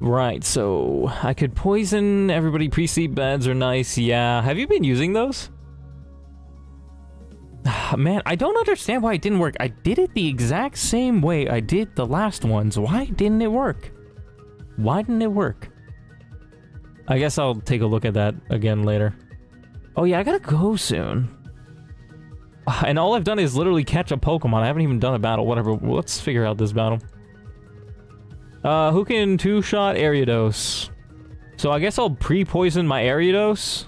Right, so I could poison everybody. Pre-sleep beds are nice, yeah. Have you been using those? Man, I don't understand why it didn't work. I did it the exact same way I did the last ones. Why didn't it work? Why didn't it work? I guess I'll take a look at that again later. Oh yeah, I gotta go soon. And all I've done is literally catch a Pokemon. I haven't even done a battle. Whatever, let's figure out this battle. Who can two-shot Ariados? So I guess I'll pre-poison my Ariados.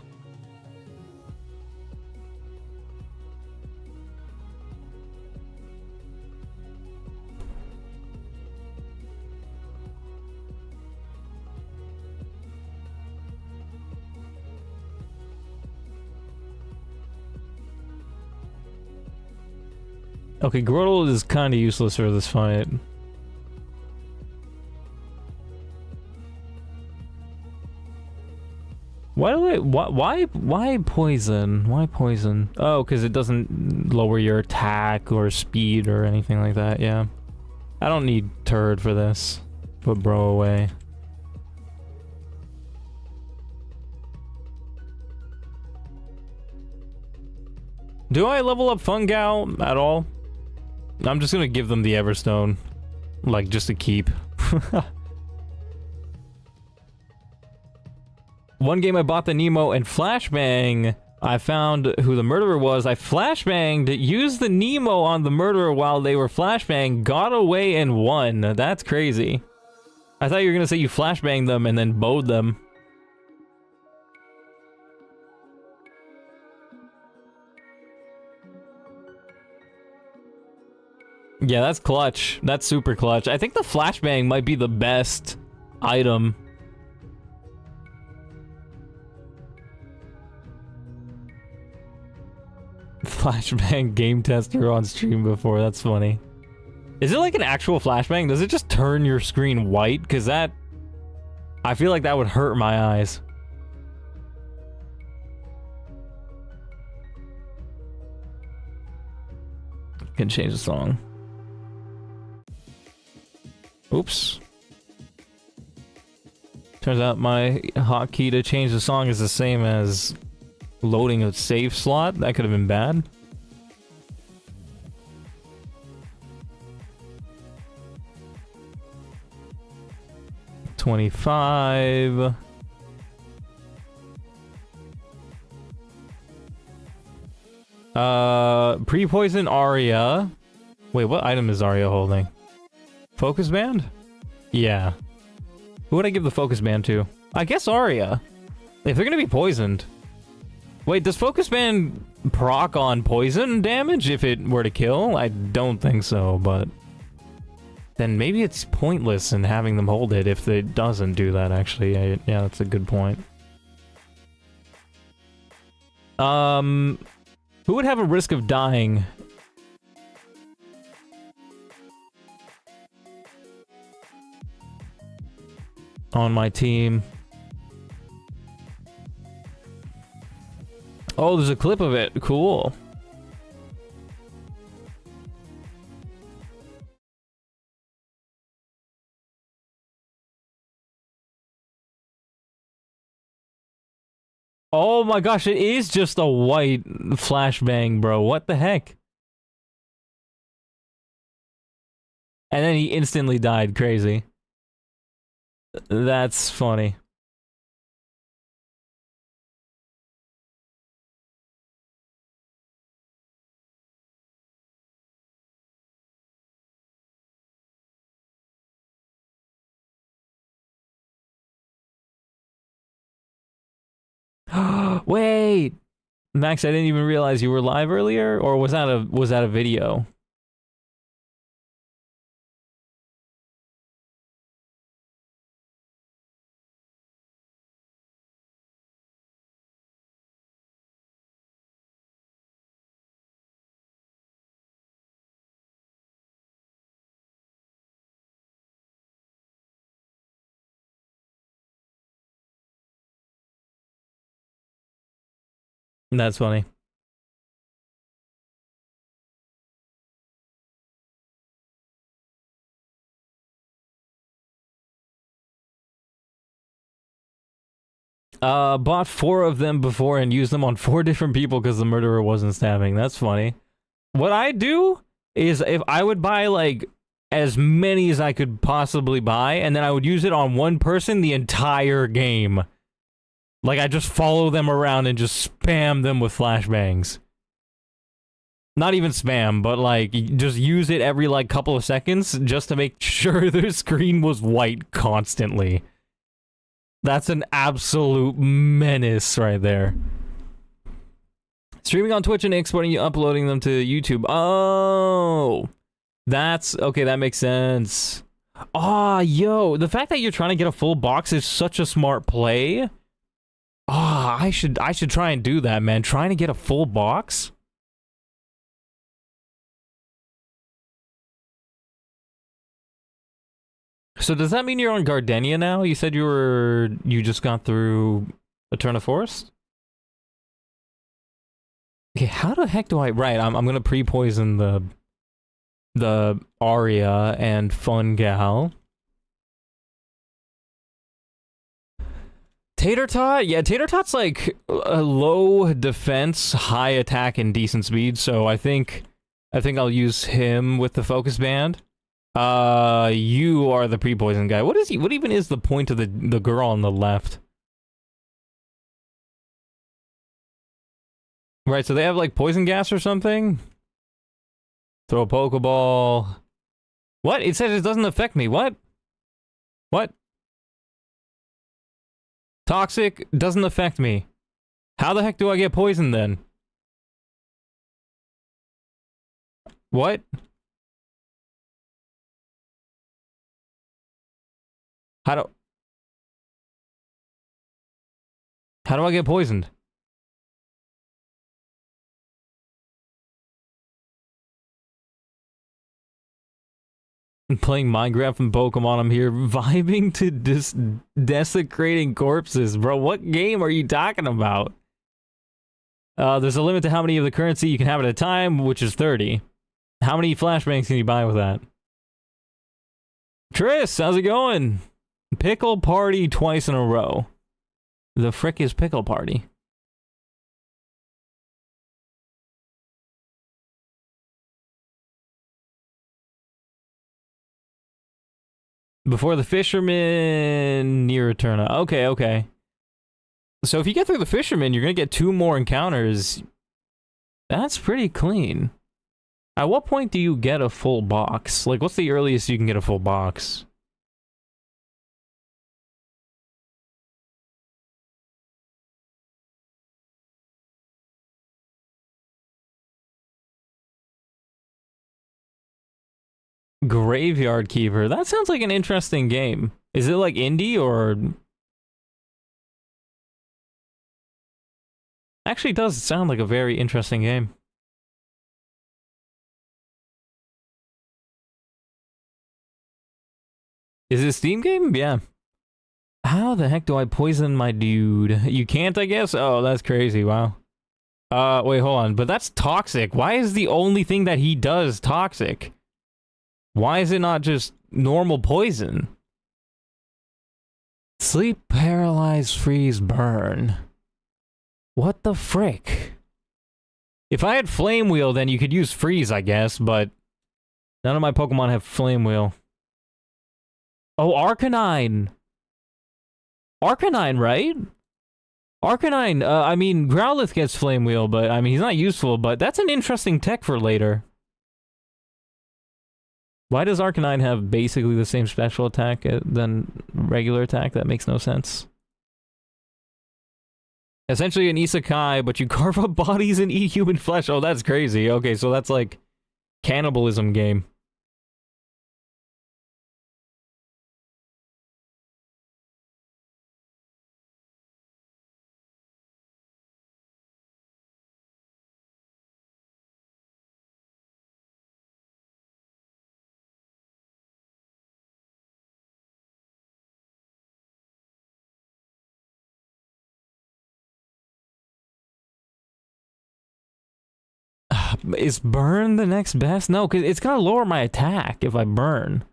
Okay, Grotle is kind of useless for this fight. Why poison? Why poison? Oh, because it doesn't lower your attack or speed or anything like that, yeah. I don't need turd for this. Put bro away. Do I level up Fungal at all? I'm just gonna give them the Everstone. Like, just to keep. One game I bought the Nemo and flashbang. I found who the murderer was. I flashbanged, used the Nemo on the murderer while they were flashbang, got away and won. That's crazy. I thought you were gonna say you flashbanged them and then bowed them. Yeah, that's clutch. That's super clutch. I think the flashbang might be the best item. Flashbang game tester on stream before. That's funny. Is it like an actual flashbang? Does it just turn your screen white? Because that... I feel like that would hurt my eyes. Can change the song. Oops. Turns out my hotkey to change the song is the same as loading a save slot. That could have been bad. $25. Pre-poison Arya. Wait, what item is Arya holding? Focus band? Yeah. Who would I give the focus band to? I guess Arya. If they're gonna be poisoned. Wait, does focus band proc on poison damage if it were to kill? I don't think so, but... then maybe it's pointless in having them hold it if it doesn't do that, actually. Yeah, that's a good point. Who would have a risk of dying? On my team. Oh, there's a clip of it. Cool. Oh my gosh, it is just a white flashbang, bro. What the heck? And then he instantly died. Crazy. That's funny. Wait, Max, I didn't even realize you were live earlier, or was that a video? That's funny. Bought 4 of them before and used them on 4 different people because the murderer wasn't stabbing. That's funny. What I do is if I would buy like as many as I could possibly buy, and then I would use it on one person the entire game. Like, I just follow them around and just spam them with flashbangs. Not even spam, but like, just use it every like couple of seconds just to make sure their screen was white constantly. That's an absolute menace right there. Streaming on Twitch and exporting you, uploading them to YouTube. Oh, that's okay. That makes sense. Ah, yo, the fact that you're trying to get a full box is such a smart play. Ah, I should try and do that, man. Trying to get a full box. So does that mean you're on Gardenia now? You said you just got through Eterna Forrest? Okay, how the heck do I... Right, I'm gonna pre-poison the Arya and Fun Gal. Tater Tot? Yeah, Tater Tot's like a low defense, high attack, and decent speed, so I think I'll use him with the focus band. You are the pre-poison guy. What is he? What even is the point of the girl on the left? Right, so they have like poison gas or something? Throw a Pokeball. What? It says it doesn't affect me. What? What? Toxic doesn't affect me. How the heck do I get poisoned then? What? How do I get poisoned? I'm playing Minecraft and Pokemon. I'm here vibing to desecrating corpses, bro. What game are you talking about? There's a limit to how many of the currency you can have at a time, which is 30. How many flashbangs can you buy with that? Tris, how's it going? Pickle party twice in a row. The frick is pickle party? Before the fisherman, near Eterna. Okay, okay. So if you get through the fisherman, you're gonna get 2 more encounters. That's pretty clean. At what point do you get a full box? Like, what's the earliest you can get a full box? Graveyard Keeper. That sounds like an interesting game. Is it like indie or... Actually, it does sound like a very interesting game. Is it a Steam game? Yeah. How the heck do I poison my dude? You can't, I guess? Oh, that's crazy. Wow. Wait, hold on. But that's toxic. Why is the only thing that he does toxic? Why is it not just normal poison? Sleep, paralyze, freeze, burn. What the frick? If I had Flame Wheel, then you could use freeze, I guess, but none of my Pokemon have Flame Wheel. Oh, Arcanine! Arcanine, right? Arcanine, I mean, Growlithe gets Flame Wheel, but, I mean, he's not useful, but that's an interesting tech for later. Why does Arcanine have basically the same special attack than regular attack? That makes no sense. Essentially an isekai, but you carve up bodies and eat human flesh. Oh, that's crazy. Okay, so that's like cannibalism game. Is burn the next best? No, because it's gonna lower my attack if I burn.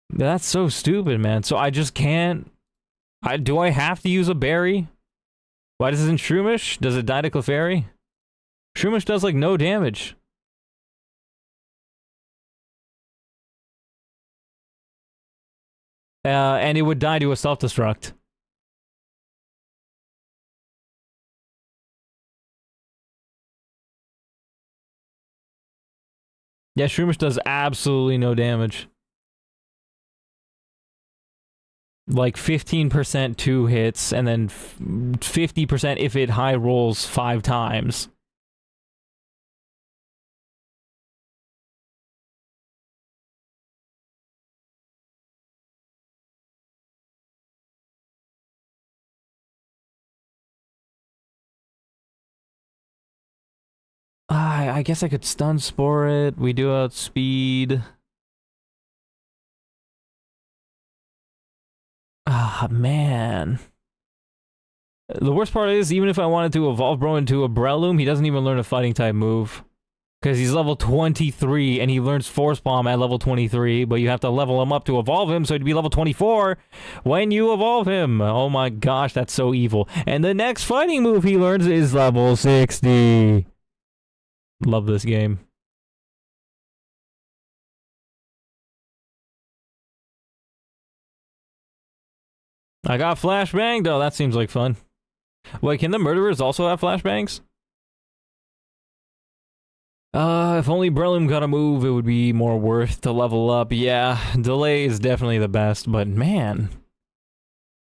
That's so stupid, man. So I just can't... do I have to use a berry? Why does it in Shroomish? Does it die to Clefairy? Shroomish does like no damage. And it would die to a self-destruct. Yeah, Shroomish does absolutely no damage. Like 15% 2 hits, and then 50% if it high rolls 5 times. I guess I could stun spore it. We do outspeed. Ah, man. The worst part is, even if I wanted to evolve bro into a Breloom, he doesn't even learn a fighting type move. Because he's level 23, and he learns Force Bomb at level 23, but you have to level him up to evolve him, so he'd be level 24 when you evolve him. Oh my gosh, that's so evil. And the next fighting move he learns is level 60. Love this game. I got flashbanged? Oh, that seems like fun. Wait, can the murderers also have flashbangs? If only Breloom got a move, it would be more worth to level up. Yeah, delay is definitely the best, but man.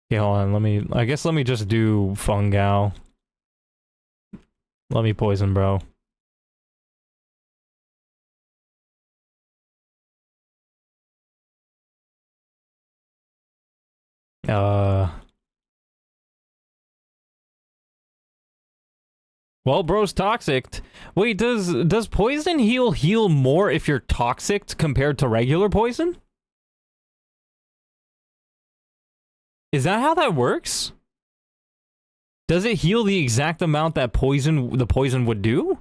Okay, hold on, I guess let me just do Fungal. Let me poison, bro. Well, bro's toxic. Wait, does poison heal more if you're toxic compared to regular poison? Is that how that works? Does it heal the exact amount that the poison would do?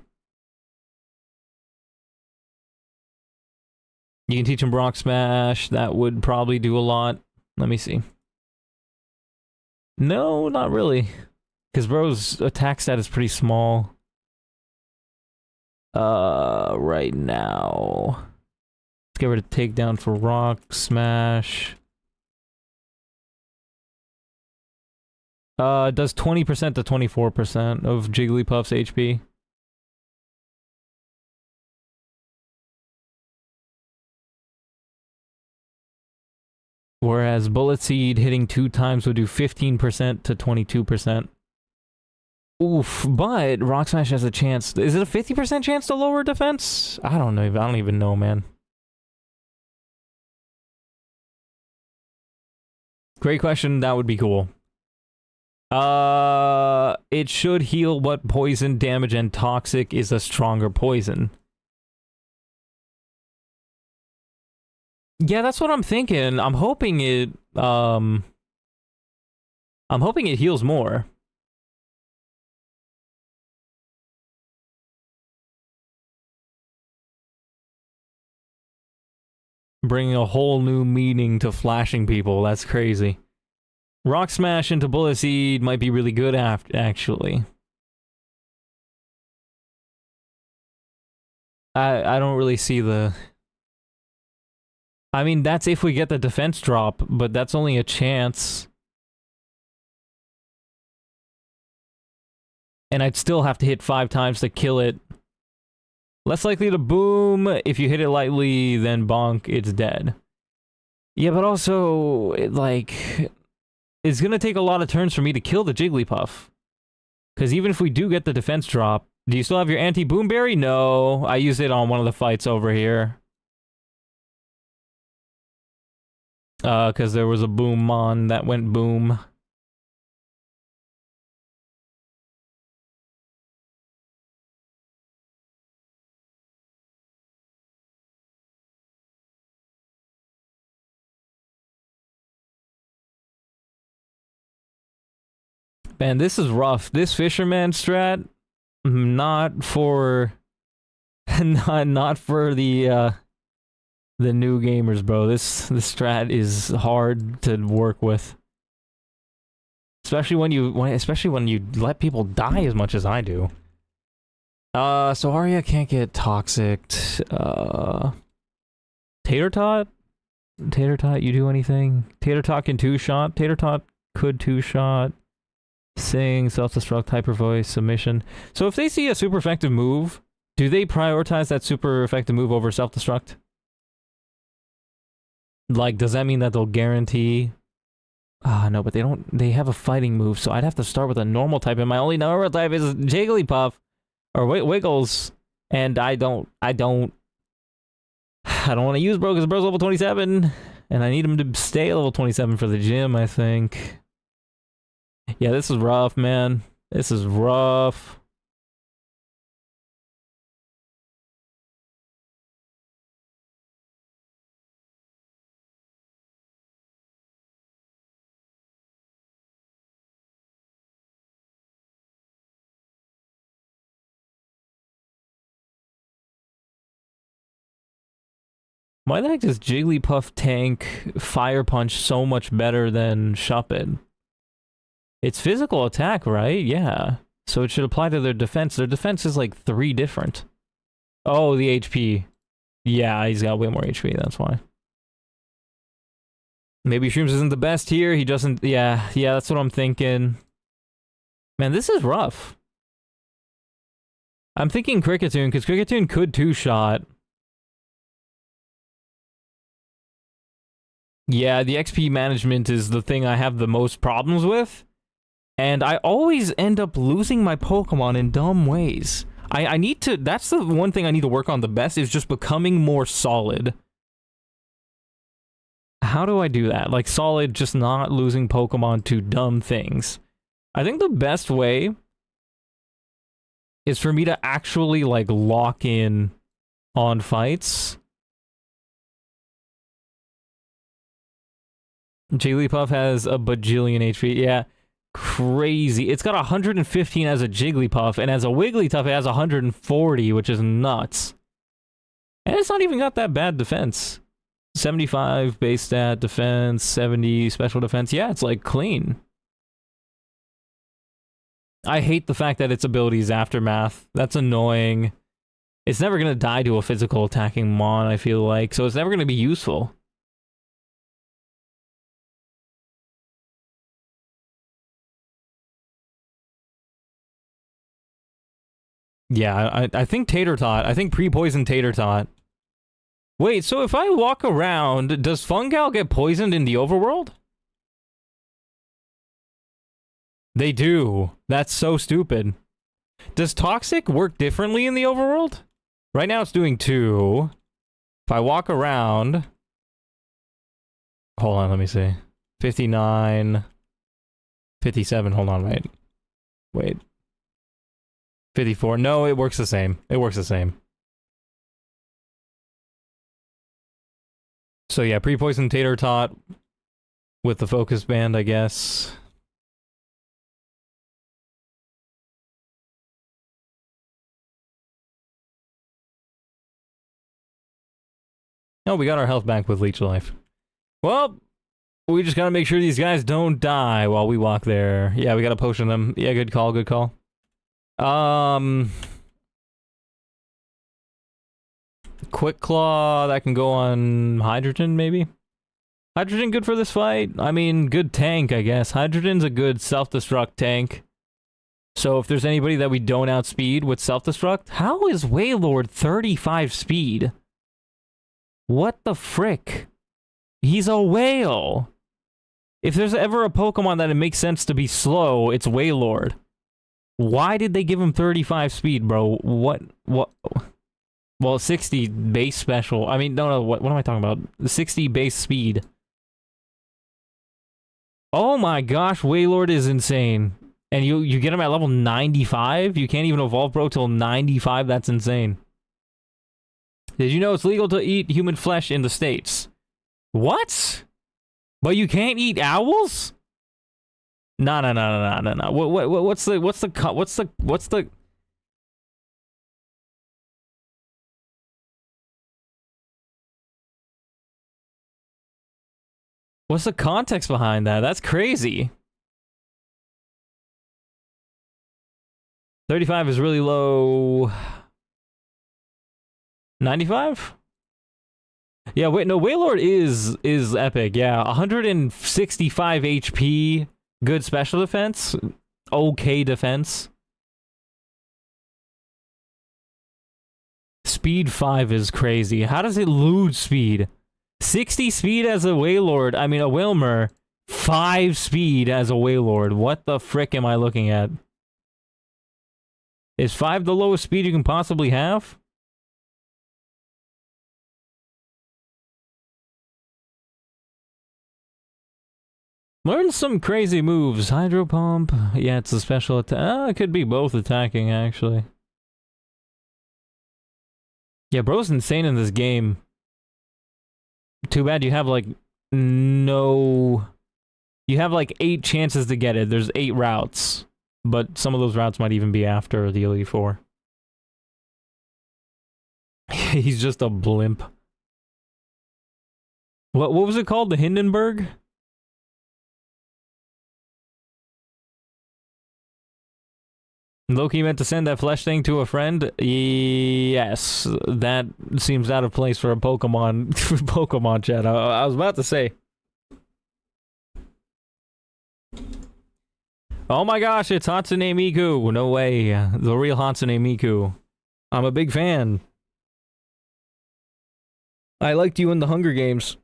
You can teach him Brock Smash. That would probably do a lot. Let me see. No, not really. Because bro's attack stat is pretty small. Right now. Let's get rid of takedown for Rock Smash. It does 20% to 24% of Jigglypuff's HP. Whereas Bullet Seed hitting 2 times would do 15% to 22%. Oof, but Rock Smash has a chance. Is it a 50% chance to lower defense? I don't know. I don't even know, man. Great question. That would be cool. It should heal what poison, damage, and toxic is a stronger poison. Yeah, that's what I'm thinking. I'm hoping it heals more. Bringing a whole new meaning to flashing people. That's crazy. Rock Smash into Bullet Seed might be really good actually. I don't really see the... I mean, that's if we get the defense drop, but that's only a chance. And I'd still have to hit 5 times to kill it. Less likely to boom. If you hit it lightly, then bonk, it's dead. Yeah, but also, it's gonna take a lot of turns for me to kill the Jigglypuff. Because even if we do get the defense drop, do you still have your anti-boom berry? No, I used it on one of the fights over here. Because there was a boom mon that went boom. Man, this is rough. This Fisherman strat, not for... not for the new gamers, bro. This strat is hard to work with. Especially when you let people die as much as I do. So Arya can't get toxic. Tater Tot? Tater Tot, you do anything? Tater Tot can 2-shot. Tater Tot could 2-shot. Sing, self-destruct, hyper voice, submission. So if they see a super effective move, do they prioritize that super effective move over self-destruct? Like, does that mean that they'll guarantee... no, but they have a fighting move, so I'd have to start with a normal type, and my only normal type is Jigglypuff. Or Wiggles. And I don't want to use bro, because bro's level 27. And I need him to stay at level 27 for the gym, I think. Yeah, this is rough, man. This is rough. Why the heck does Jigglypuff tank Fire Punch so much better than Shuppet? It's physical attack, right? Yeah. So it should apply to their defense. Their defense is like 3 different. Oh, the HP. Yeah, he's got way more HP, that's why. Maybe Shrooms isn't the best here. He doesn't... Yeah, that's what I'm thinking. Man, this is rough. I'm thinking Kricketune, because Kricketune could 2-shot. Yeah, the XP management is the thing I have the most problems with. And I always end up losing my Pokemon in dumb ways. I need to... That's the one thing I need to work on the best, is just becoming more solid. How do I do that? Like, solid, just not losing Pokemon to dumb things. I think the best way is for me to actually, like, lock in on fights. Jigglypuff has a bajillion HP. Yeah, crazy. It's got 115 as a Jigglypuff, and as a Wigglytuff, it has 140, which is nuts. And it's not even got that bad defense. 75 base stat, defense, 70 special defense. Yeah, it's like clean. I hate the fact that its ability is Aftermath. That's annoying. It's never going to die to a physical attacking Mon, I feel like, so it's never going to be useful. Yeah, I think Tater Tot. I think pre-poison Tater Tot. Wait, so if I walk around, does Fungal get poisoned in the overworld? They do. That's so stupid. Does Toxic work differently in the overworld? Right now it's doing 2. If I walk around... Hold on, let me see. 59... 57, hold on, wait. 54. No, it works the same. It works the same. So yeah, pre-poison Tater Tot with the focus band, I guess. Oh, we got our health back with Leech Life. Well, we just gotta make sure these guys don't die while we walk there. Yeah, we gotta potion them. Yeah, good call, good call. Quick Claw, that can go on Hydrogen, maybe? Hydrogen good for this fight? I mean, good tank, I guess. Hydrogen's a good self-destruct tank. So if there's anybody that we don't outspeed with self-destruct... How is Wailord 35 speed? What the frick? He's a whale! If there's ever a Pokemon that it makes sense to be slow, it's Wailord. Why did they give him 35 speed, bro? What? Well, 60 base special. I mean, no, what am I talking about? 60 base speed. Oh my gosh, Wailord is insane. And you get him at level 95? You can't even evolve, bro, till 95? That's insane. Did you know it's legal to eat human flesh in the States? What? But you can't eat owls? No. What's the context behind that? That's crazy. 35 is really low. 95? Yeah, wait, no, Wailord is epic, yeah. 165 HP, good special defense, okay defense. Speed 5 is crazy. How does it lose speed? 60 speed as a Wailord, I mean a Wilmer, 5 speed as a Wailord. What the frick am I looking at? Is 5 the lowest speed you can possibly have? Learn some crazy moves. Hydro Pump. Yeah, it's a special attack. It could be both attacking, actually. Yeah, bro's insane in this game. Too bad you have, like, no... You have, like, 8 chances to get it. There's 8 routes. But some of those routes might even be after the Elite Four. He's just a blimp. What was it called? The Hindenburg? Loki meant to send that flesh thing to a friend? Yes. That seems out of place for a Pokemon Pokemon chat. I was about to say. Oh my gosh, it's Hatsune Miku. No way. The real Hatsune Miku. I'm a big fan. I liked you in the Hunger Games.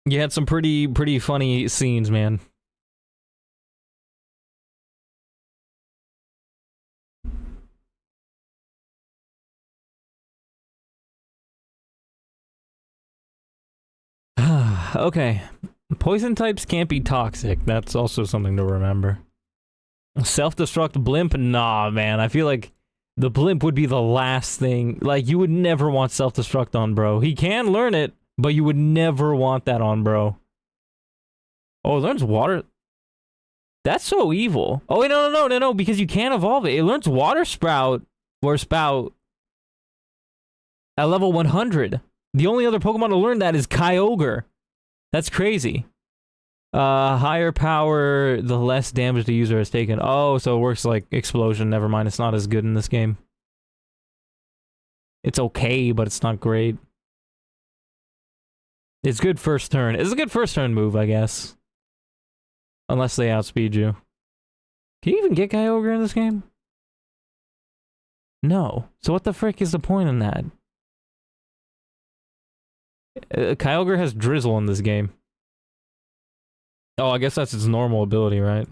You had some pretty funny scenes, man. Okay. Poison types can't be toxic. That's also something to remember. Self-destruct blimp? Nah, man. I feel like the blimp would be the last thing. Like, you would never want self-destruct on, bro. He can learn it, but you would never want that on, bro. Oh, it learns water. That's so evil. Oh, wait, no, because you can't evolve it. It learns water spout at level 100. The only other Pokemon to learn that is Kyogre. That's crazy. Higher power, the less damage the user has taken. Oh, so it works like Explosion. Never mind, it's not as good in this game. It's okay, but it's not great. It's good first turn. It's a good first turn move, I guess. Unless they outspeed you. Can you even get Kyogre in this game? No. So what the frick is the point in that? Kyogre has Drizzle in this game. Oh, I guess that's its normal ability, right?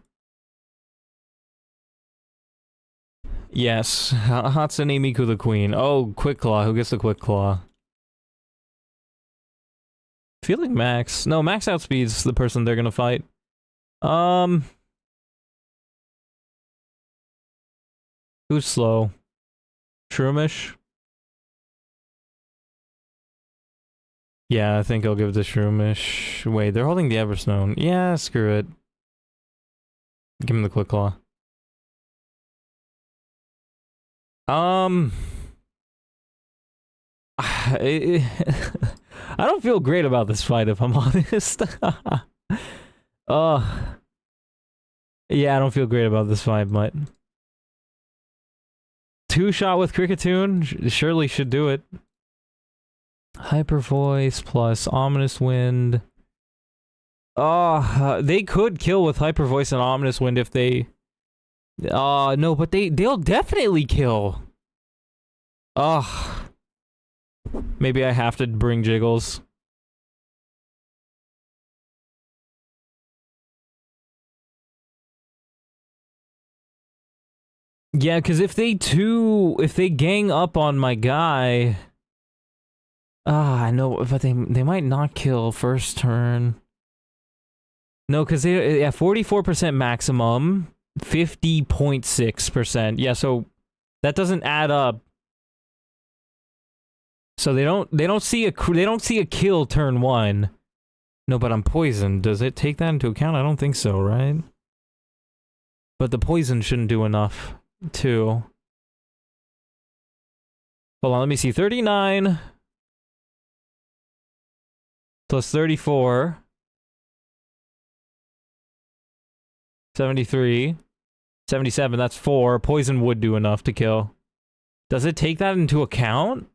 Yes. Hatsune Miku the Queen. Oh, Quick Claw. Who gets the Quick Claw? I feel like Max. No, Max outspeeds the person they're gonna fight. Who's slow? Shroomish? Yeah, I think I'll give it to Shroomish. Wait, they're holding the Everstone. Yeah, screw it. Give him the Quick Claw. I don't feel great about this fight, if I'm honest. Yeah, I don't feel great about this fight, but... Two-shot with Kricketune? Surely should do it. Hyper Voice plus Ominous Wind. They could kill with Hyper Voice and Ominous Wind if they... no, but they'll definitely kill. Maybe I have to bring Jiggles. Yeah, because if they gang up on my guy... I know, but they might not kill first turn. No, because they 44% maximum, 50.6%. Yeah, so that doesn't add up. So they don't see a kill turn 1. No, but I'm poisoned. Does it take that into account? I don't think so, right? But the poison shouldn't do enough, too. Hold on, let me see. 39 plus 34. 73. 77, that's 4. Poison would do enough to kill. Does it take that into account?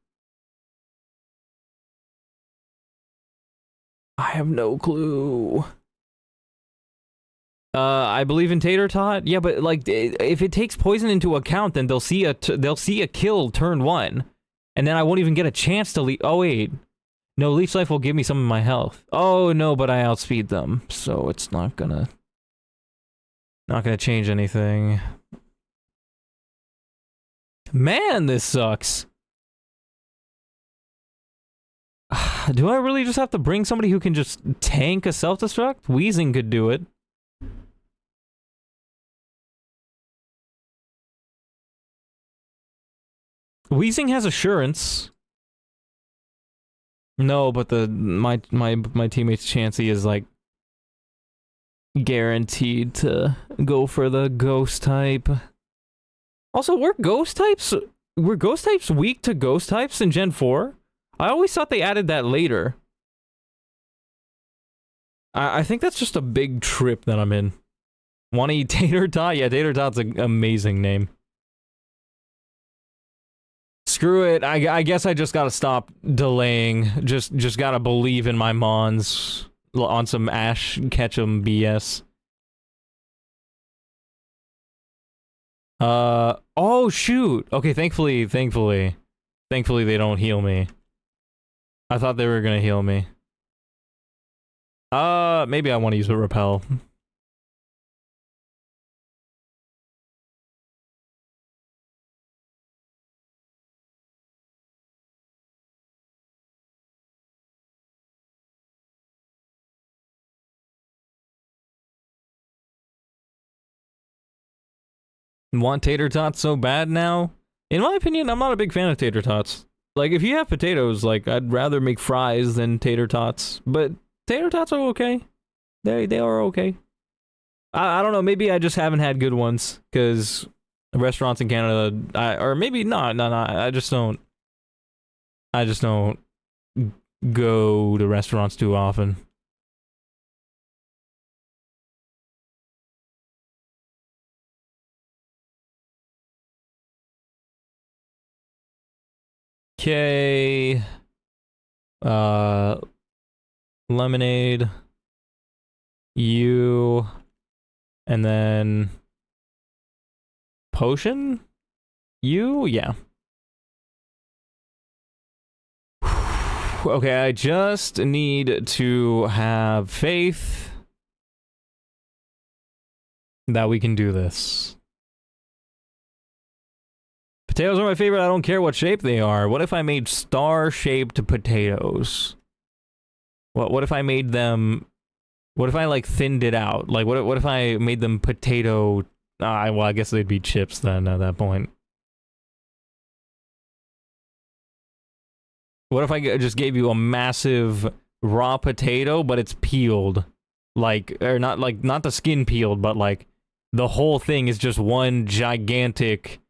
I have no clue. I believe in Tater Tot. Yeah, but like, if it takes poison into account, then they'll see a kill turn 1, and then I won't even get a chance to leech. Oh wait, no, Leech Life will give me some of my health. Oh no, but I outspeed them, so it's not gonna change anything. Man, this sucks. Do I really just have to bring somebody who can just tank a self-destruct? Weezing could do it. Weezing has assurance. No, but my teammate's Chansey is like guaranteed to go for the ghost type. Also, were ghost types were ghost types weak to ghost types in Gen 4? I always thought they added that later. I think that's just a big trip that I'm in. Wanna eat Tater Tot? Yeah, Tater Tot's an amazing name. Screw it. I guess I just gotta stop delaying. Just gotta believe in my mons on some Ash Ketchum BS. Oh shoot. Okay, thankfully they don't heal me. I thought they were gonna heal me. Maybe I want to use a repel. Want tater tots so bad now? In my opinion, I'm not a big fan of tater tots. Like, if you have potatoes, like, I'd rather make fries than tater tots. But tater tots are okay. They are okay. I don't know, maybe I just haven't had good ones, because restaurants in Canada, or maybe not, I just don't go to restaurants too often. Okay. Lemonade. You. And then potion? You? Yeah. Okay, I just need to have faith that we can do this. Potatoes are my favorite, I don't care what shape they are. What if I made star-shaped potatoes? What if I made them... What if I, like, thinned it out? Like, what if I made them potato... well, I guess they'd be chips then at that point. What if I just gave you a massive raw potato, but it's peeled? Like, or not, like, not the skin peeled, but, like, the whole thing is just one gigantic,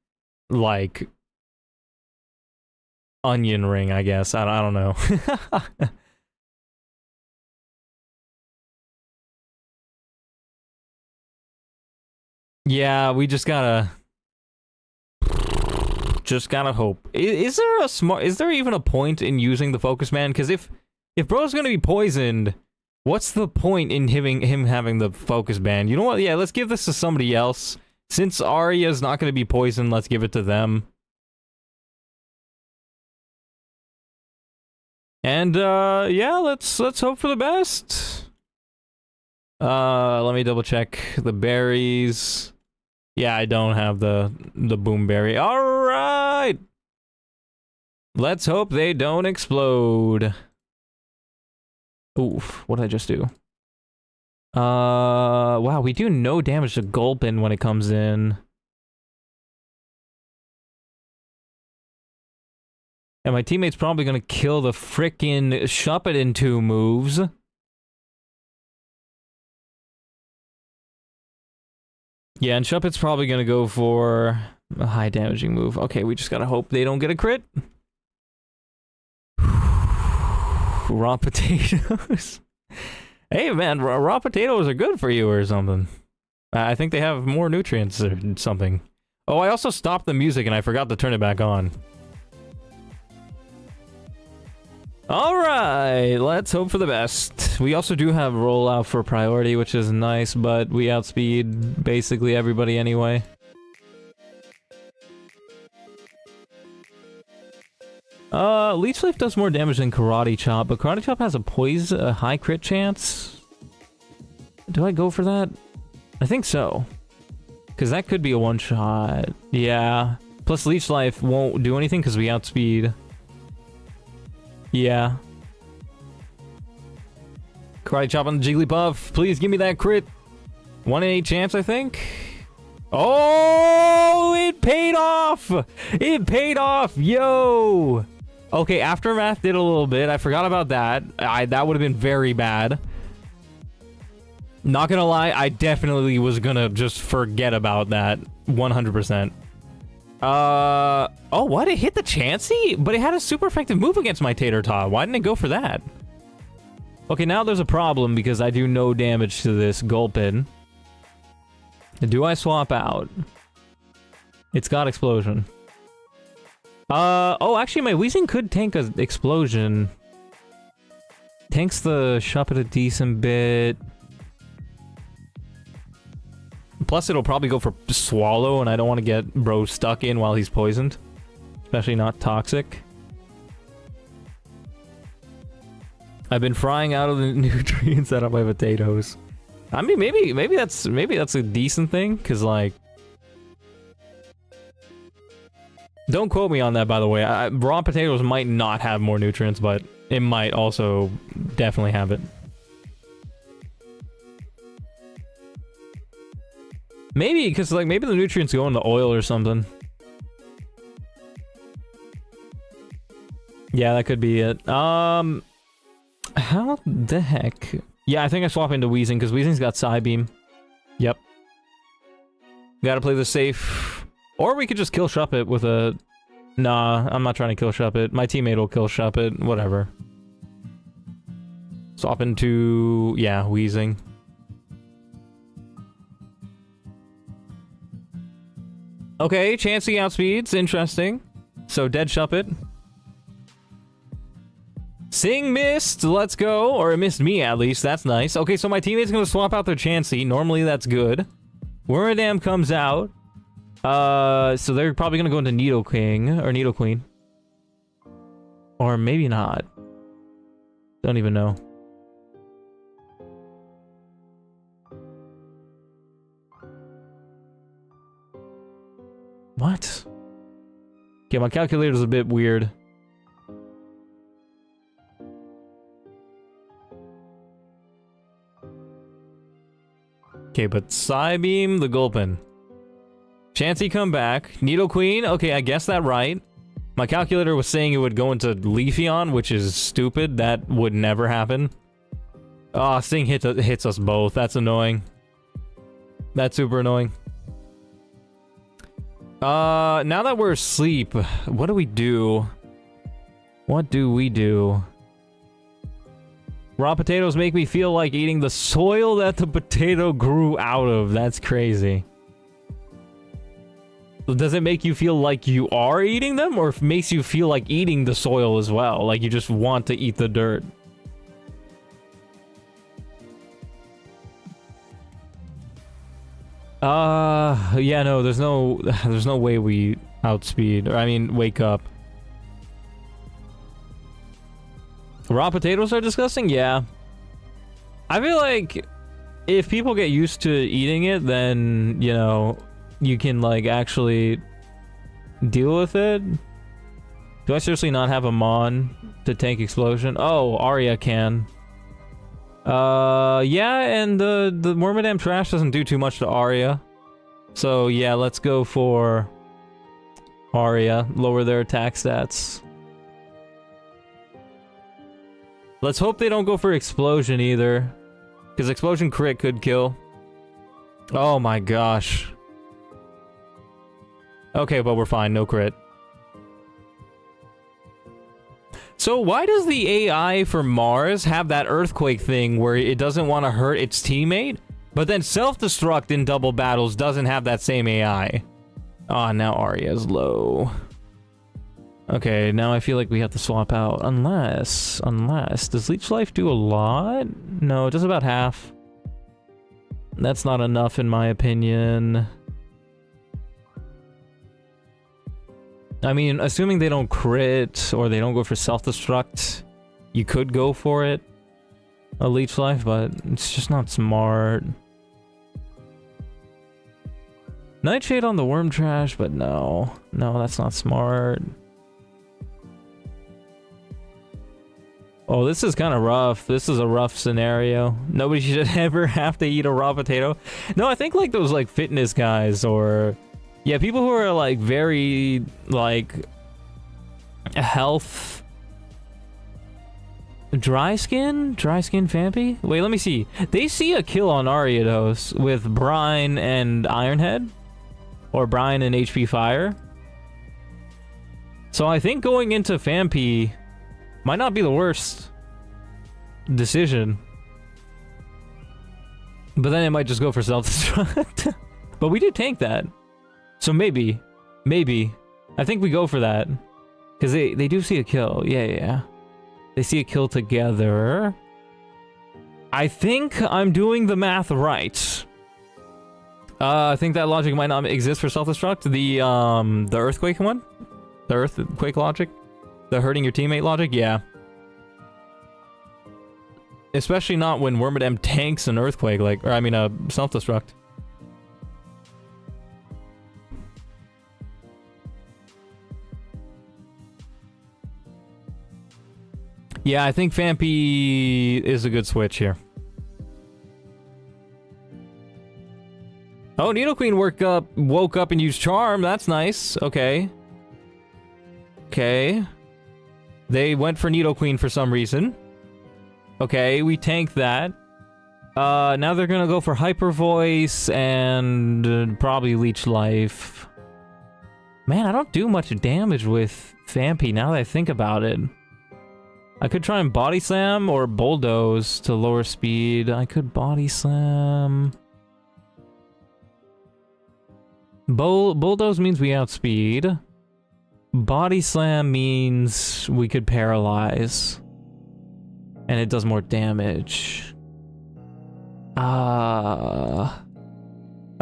like, onion ring, I guess. I don't know. Yeah, we just gotta hope. Is there even a point in using the focus man? Because if bro's gonna be poisoned, what's the point in him having the focus band? You know what? Yeah, let's give this to somebody else. Since Arya's not gonna be poisoned, let's give it to them. And yeah, let's hope for the best. Let me double check the berries. Yeah, I don't have the boom berry. All right. Let's hope they don't explode. Oof, what did I just do? Wow, we do no damage to Gulpin when it comes in. And my teammate's probably gonna kill the frickin' Shuppet in 2 moves. Yeah, and Shuppet's probably gonna go for a high damaging move. Okay, we just gotta hope they don't get a crit. Raw potatoes. Hey man, raw potatoes are good for you or something. I think they have more nutrients or something. Oh, I also stopped the music and I forgot to turn it back on. Alright, let's hope for the best. We also do have rollout for priority, which is nice, but we outspeed basically everybody anyway. Leech Life does more damage than Karate Chop, but Karate Chop has a high crit chance. Do I go for that? I think so. Because that could be a one-shot. Yeah. Plus Leech Life won't do anything because we outspeed. Yeah. Karate Chop on the Jigglypuff. Please give me that crit. 1 in 8 chance, I think. Oh, it paid off. It paid off. Yo. Okay, Aftermath did a little bit. I forgot about that. That would have been very bad. Not gonna lie, I definitely was gonna just forget about that. 100%. Oh, what? It hit the Chansey? But it had a super effective move against my Tater Tot. Why didn't it go for that? Okay, now there's a problem because I do no damage to this Gulpin. Do I swap out? It's got Explosion. Oh, actually, my Weezing could tank an Explosion. Tanks the Shuppet a decent bit. Plus, it'll probably go for Swallow, and I don't want to get bro stuck in while he's poisoned. Especially not toxic. I've been frying out of the nutrients out of my potatoes. I mean, maybe that's a decent thing, because, like... Don't quote me on that, by the way. Raw potatoes might not have more nutrients, but it might also definitely have it. Maybe, because, like, maybe the nutrients go in the oil or something. Yeah, that could be it. How the heck? Yeah, I think I swap into Weezing, because Weezing's got Psybeam. Yep. Gotta play the safe. Or we could just kill Shuppet with a... Nah, I'm not trying to kill Shuppet. My teammate will kill Shuppet. Whatever. Swap into... Yeah, Weezing. Okay, Chansey outspeeds. Interesting. So, dead Shuppet. Sing missed. Let's go. Or it missed me, at least. That's nice. Okay, so my teammate's gonna swap out their Chansey. Normally, that's good. Wormadam comes out. So they're probably gonna go into Needle King. Or Needle Queen. Or maybe not. Don't even know. What? Okay, my calculator's a bit weird. Okay, but Psybeam, the Gulpin. Chansey come back. Needle Queen, okay, I guessed that right. My calculator was saying it would go into Leafeon, which is stupid. That would never happen. Oh, Sting hits us both. That's annoying. That's super annoying. Now that we're asleep, what do we do? What do we do? Raw potatoes make me feel like eating the soil that the potato grew out of. That's crazy. Does it make you feel like you are eating them, or makes you feel like eating the soil as well? Like you just want to eat the dirt? Yeah, no, there's no way we outspeed, or I mean, wake up. Raw potatoes are disgusting? Yeah. I feel like if people get used to eating it, then, you know, you can, like, actually deal with it. Do I seriously not have a Mon to tank Explosion? Oh, Arya can. Yeah, and the Wormadam Trash doesn't do too much to Arya. So, yeah, let's go for Arya. Lower their attack stats. Let's hope they don't go for Explosion either. Because Explosion crit could kill. Oh my gosh. Okay, but we're fine. No crit. So why does the AI for Mars have that earthquake thing where it doesn't want to hurt its teammate? But then self-destruct in double battles doesn't have that same AI. Oh, now Arya's low. Okay, now I feel like we have to swap out. Unless... Does Leech Life do a lot? No, just about half. That's not enough in my opinion. I mean, assuming they don't crit or they don't go for self-destruct, you could go for it. A Leech Life, but it's just not smart. Nightshade on the Worm Trash, but no. No, that's not smart. Oh, this is kind of rough. This is a rough scenario. Nobody should ever have to eat a raw potato. No, I think like those like fitness guys or... Yeah, people who are like very like... health... Dry skin Fampy? Wait, let me see. They see a kill on Ariados with Brine and Ironhead. Or Brine and HP Fire. So I think going into Fampi might not be the worst decision. But then it might just go for self-destruct. But we did tank that. So maybe. I think we go for that. Because they do see a kill. Yeah. They see a kill together. I think I'm doing the math right. I think that logic might not exist for self-destruct. The earthquake one? The earthquake logic? The hurting your teammate logic? Yeah. Especially not when Wormadam tanks an earthquake, like, or I mean a self-destruct. Yeah, I think Fampi is a good switch here. Oh, Nidoqueen woke up and used Charm. That's nice. Okay. They went for Nidoqueen for some reason. Okay, we tanked that. Now they're gonna go for Hyper Voice and probably Leech Life. Man, I don't do much damage with Fampi now that I think about it. I could try and Body Slam or Bulldoze to lower speed. I could Body Slam. Bulldoze means we outspeed. Body Slam means we could Paralyze. And it does more damage. I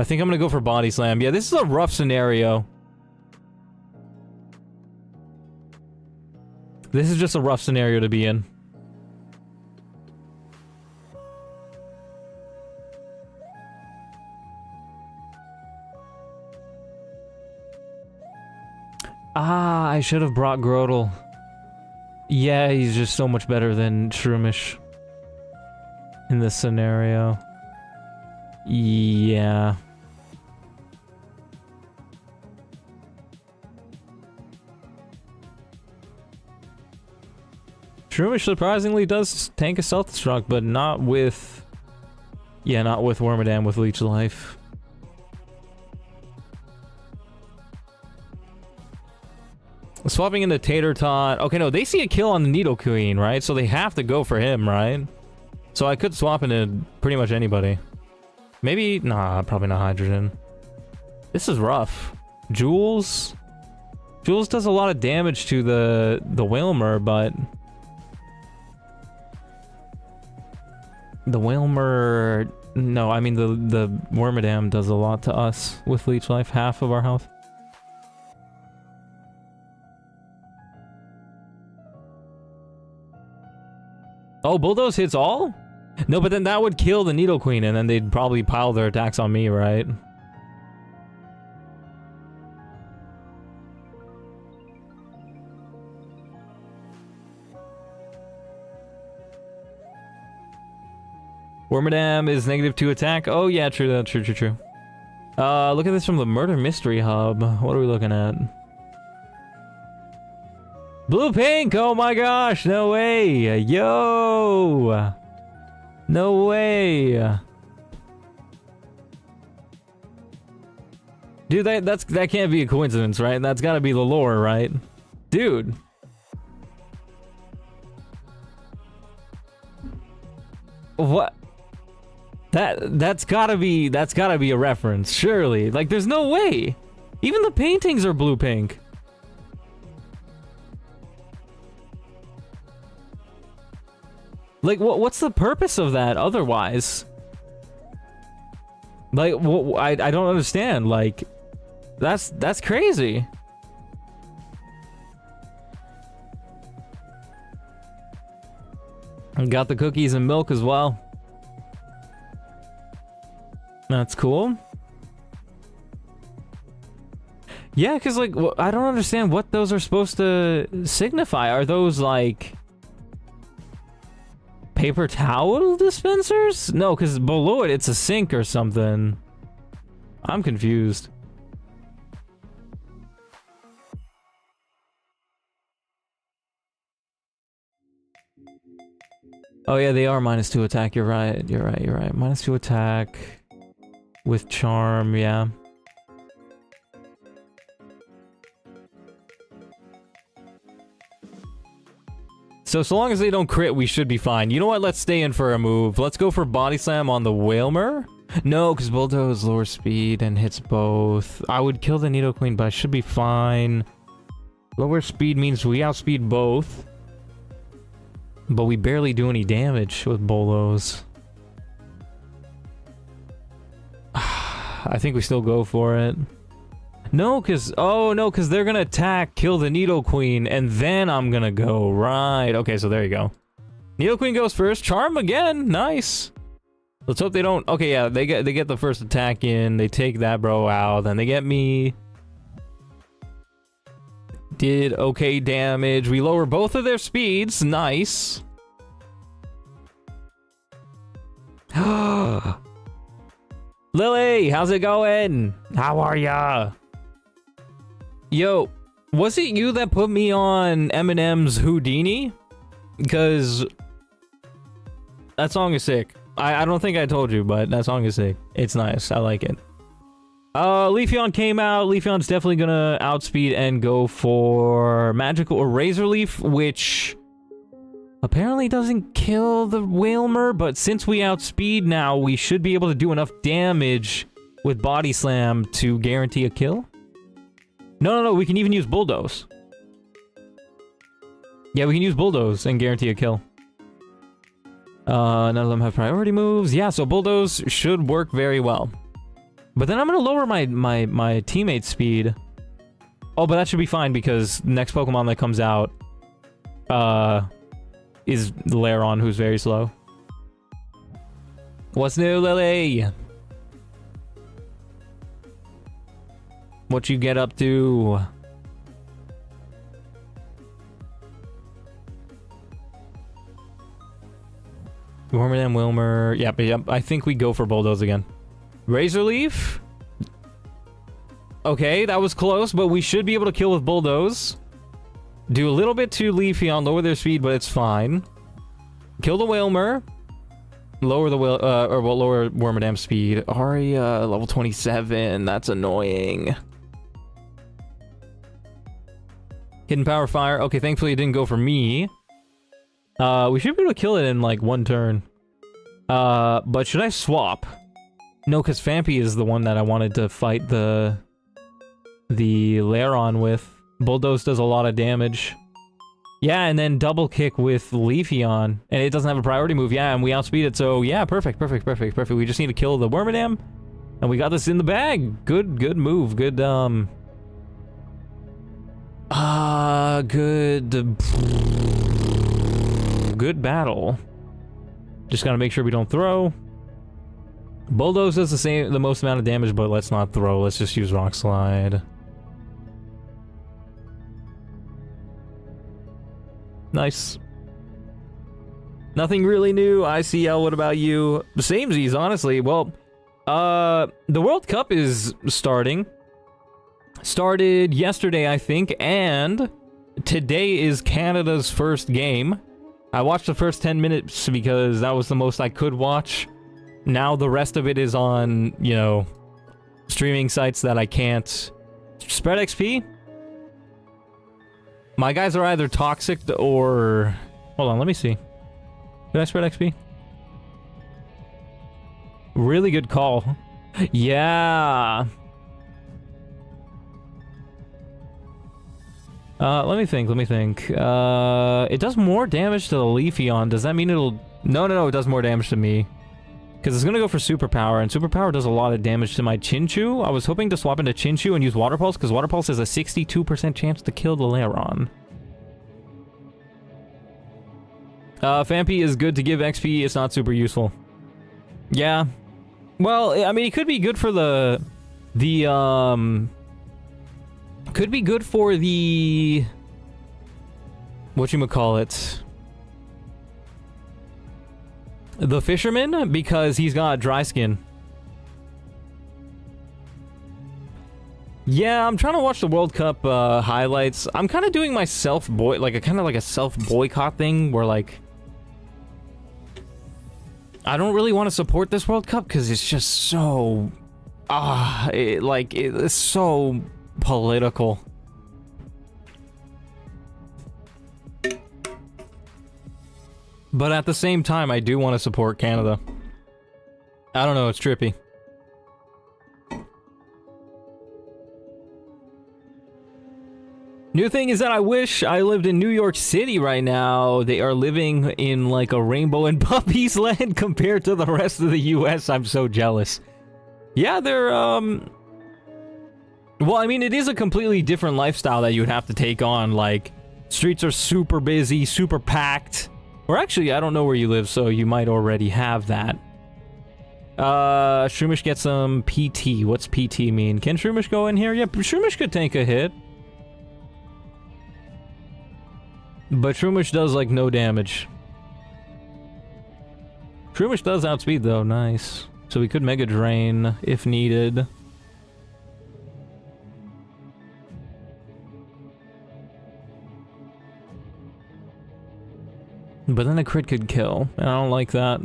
think I'm gonna go for Body Slam. Yeah, this is a rough scenario. This is just a rough scenario to be in. I should have brought Grotle. Yeah, he's just so much better than Shroomish in this scenario. Yeah. Shroomish surprisingly does tank a self-destruct, but not with... Yeah, not with Wormadam with Leech Life. Swapping into Tater Tot. Okay, no, they see a kill on the Nidoqueen, right? So they have to go for him, right? So I could swap into pretty much anybody. Maybe... Nah, probably not Hydrogen. This is rough. Jules? Jules does a lot of damage to the Wilmer, but... The Wilmer... No, I mean the Wormadam does a lot to us with Leech Life, half of our health. Oh, Bulldoze hits all? No, but then that would kill the Nidoqueen, and then they'd probably pile their attacks on me, right? Wormadam is -2 attack. Oh, yeah, true. Look at this from the Murder Mystery Hub. What are we looking at? Blue pink! Oh my gosh! No way! Yo! No way! Dude, that can't be a coincidence, right? That's gotta be the lore, right? Dude! What? That's gotta be a reference, surely. Like, there's no way! Even the paintings are blue pink. Like, what's the purpose of that otherwise? Like, I don't understand. Like, that's crazy. Got the cookies and milk as well. That's cool. Yeah, because, like, I don't understand what those are supposed to signify. Are those, like... paper towel dispensers? No, because below it, it's a sink or something. I'm confused. Oh yeah, they are -2 attack. You're right. -2 attack with charm, yeah. So long as they don't crit, we should be fine. You know what? Let's stay in for a move. Let's go for Body Slam on the Whalmer. No, because Bulldoze lower speed and hits both. I would kill the Nidoqueen, but I should be fine. Lower speed means we outspeed both. But we barely do any damage with Bulldoze. I think we still go for it. No, because... Oh, no, because they're going to attack, kill the Nidoqueen, and then I'm going to go. Right. Okay, so there you go. Nidoqueen goes first. Charm again. Nice. Let's hope they don't... Okay, yeah, they get the first attack in. They take that bro out. Then they get me. Did okay damage. We lower both of their speeds. Nice. Lily, how's it going? How are ya? Yo, was it you that put me on Eminem's Houdini? Because that song is sick. I don't think I told you, but that song is sick. It's nice. I like it. Leafeon came out. Leafeon's definitely gonna outspeed and go for Magical or Razor Leaf, which apparently doesn't kill the Whalmer, but since we outspeed now, we should be able to do enough damage with Body Slam to guarantee a kill. No, we can even use Bulldoze. Yeah, we can use Bulldoze and guarantee a kill. None of them have priority moves. Yeah, so Bulldoze should work very well. But then I'm gonna lower my teammate's speed. Oh, but that should be fine because the next Pokemon that comes out is Lairon, who's very slow. What's new, Lily? What you get up to? Wormadam, Wilmer. Yep, I think we go for Bulldoze again. Razor Leaf? Okay, that was close, but we should be able to kill with Bulldoze. Do a little bit to Leafeon, lower their speed, but it's fine. Kill the Whalmer. Lower the lower Wormadam's speed. Aria, level 27. That's annoying. Hidden Power Fire. Okay, thankfully it didn't go for me. We should be able to kill it in like one turn. But should I swap? No, because Phanpy is the one that I wanted to fight the Lairon with. Bulldoze does a lot of damage. Yeah, and then double kick with Leafeon. And it doesn't have a priority move. Yeah, and we outspeed it. So yeah, perfect. We just need to kill the Wormadam. And we got this in the bag. Good move. Good battle. Just gotta make sure we don't throw. Bulldoze does the most amount of damage, but let's not throw. Let's just use Rock Slide. Nice. Nothing really new. ICL, what about you? Samesies, honestly. Well, the World Cup is starting. Started yesterday, I think, and today is Canada's first game. I watched the first 10 minutes because that was the most I could watch. Now the rest of it is on, you know, streaming sites that I can't. Spread XP? My guys are either toxic or... Hold on, let me see. Did I spread XP? Really good call. Yeah. Let me think. It does more damage to the Leafeon. Does that mean it'll... No, it does more damage to me. Because it's gonna go for Superpower, and Superpower does a lot of damage to my Chinchou. I was hoping to swap into Chinchou and use Water Pulse, because Water Pulse has a 62% chance to kill the Lairon. Phanpy is good to give XP, it's not super useful. Yeah. Well, I mean, it could be good for could be good for the... whatchamacallit? The Fisherman, because he's got dry skin. Yeah, I'm trying to watch the World Cup highlights. I'm kind of doing my kind of like a self-boycott thing, where like... I don't really want to support this World Cup, because it's just so... it's so... political. But at the same time, I do want to support Canada. I don't know, it's trippy. New thing is that I wish I lived in New York City right now. They are living in like a rainbow and puppies land compared to the rest of the US. I'm so jealous. Yeah, they're, well, I mean, it is a completely different lifestyle that you would have to take on. Like, streets are super busy, super packed. Or actually, I don't know where you live, so you might already have that. Shroomish gets some PT. What's PT mean? Can Shroomish go in here? Yeah, Shroomish could take a hit. But Shroomish does, like, no damage. Shroomish does outspeed, though. Nice. So we could Mega Drain if needed. But then a crit could kill. I don't like that.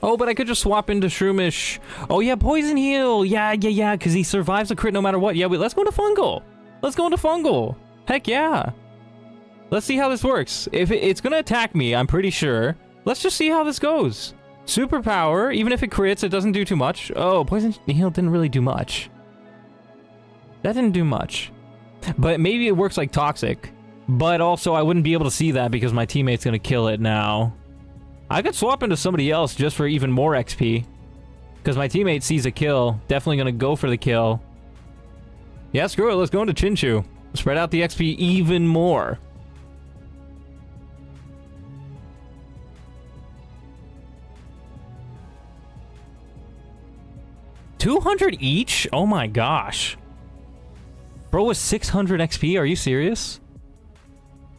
Oh, but I could just swap into Shroomish. Oh, yeah, Poison Heal. Yeah, because he survives a crit no matter what. Yeah, wait, let's go to Fungal. Let's go into Fungal. Heck yeah. Let's see how this works. If it's gonna attack me, I'm pretty sure. Let's just see how this goes. Superpower, even if it crits, it doesn't do too much. Oh, Poison Heal didn't really do much. That didn't do much. But maybe it works like Toxic. But also, I wouldn't be able to see that because my teammate's gonna kill it now. I could swap into somebody else just for even more XP. Because my teammate sees a kill. Definitely gonna go for the kill. Yeah, screw it. Let's go into Chinchu. Spread out the XP even more. $200 each? Oh my gosh. Bro with 600 XP? Are you serious?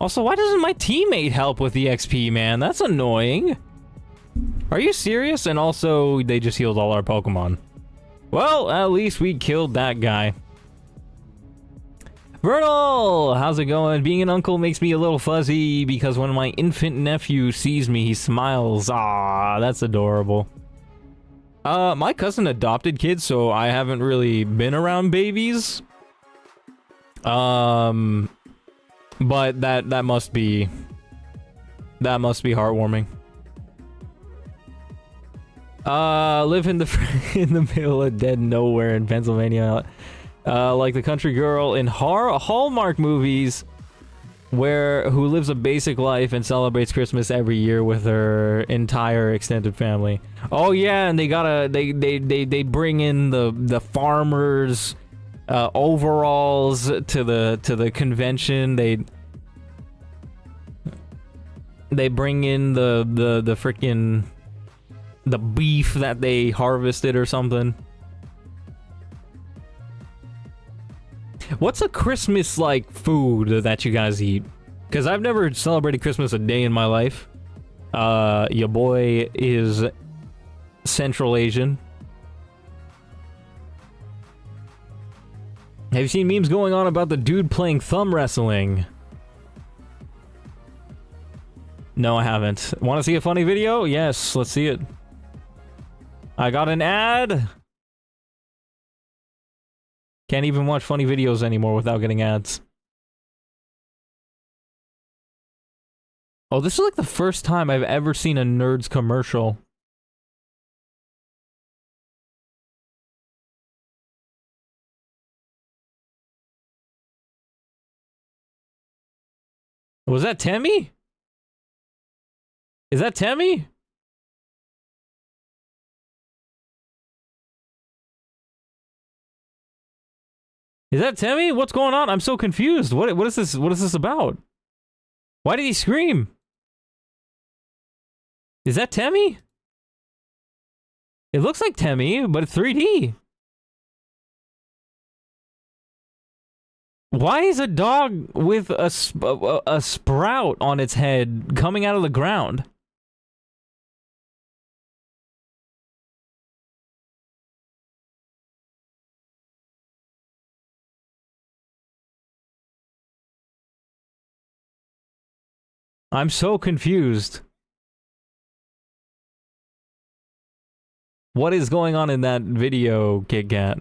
Also, why doesn't my teammate help with the XP, man? That's annoying. Are you serious? And also, they just healed all our Pokemon. Well, at least we killed that guy. Vernal! How's it going? Being an uncle makes me a little fuzzy because when my infant nephew sees me, he smiles. Ah, that's adorable. My cousin adopted kids, so I haven't really been around babies. But that must be heartwarming. Live in the middle of dead nowhere in Pennsylvania, like the country girl in Hallmark movies, who lives a basic life and celebrates Christmas every year with her entire extended family. Oh yeah, and they bring in the farmers overalls to the convention. They bring in the freaking the beef that they harvested or something. What's a Christmas like food that you guys eat? Because I've never celebrated Christmas a day in my life. Your boy is Central Asian. Have you seen memes going on about the dude playing thumb wrestling? No, I haven't. Want to see a funny video? Yes, let's see it. I got an ad. Can't even watch funny videos anymore without getting ads. Oh, this is like the first time I've ever seen a Nerds commercial. Was that Temmie? Is that Temmie? Is that Temmie? What's going on? I'm so confused. What is this? What is this about? Why did he scream? Is that Temmie? It looks like Temmie, but it's 3D. Why is a dog with a sprout on its head coming out of the ground? I'm so confused. What is going on in that video, Kit Kat?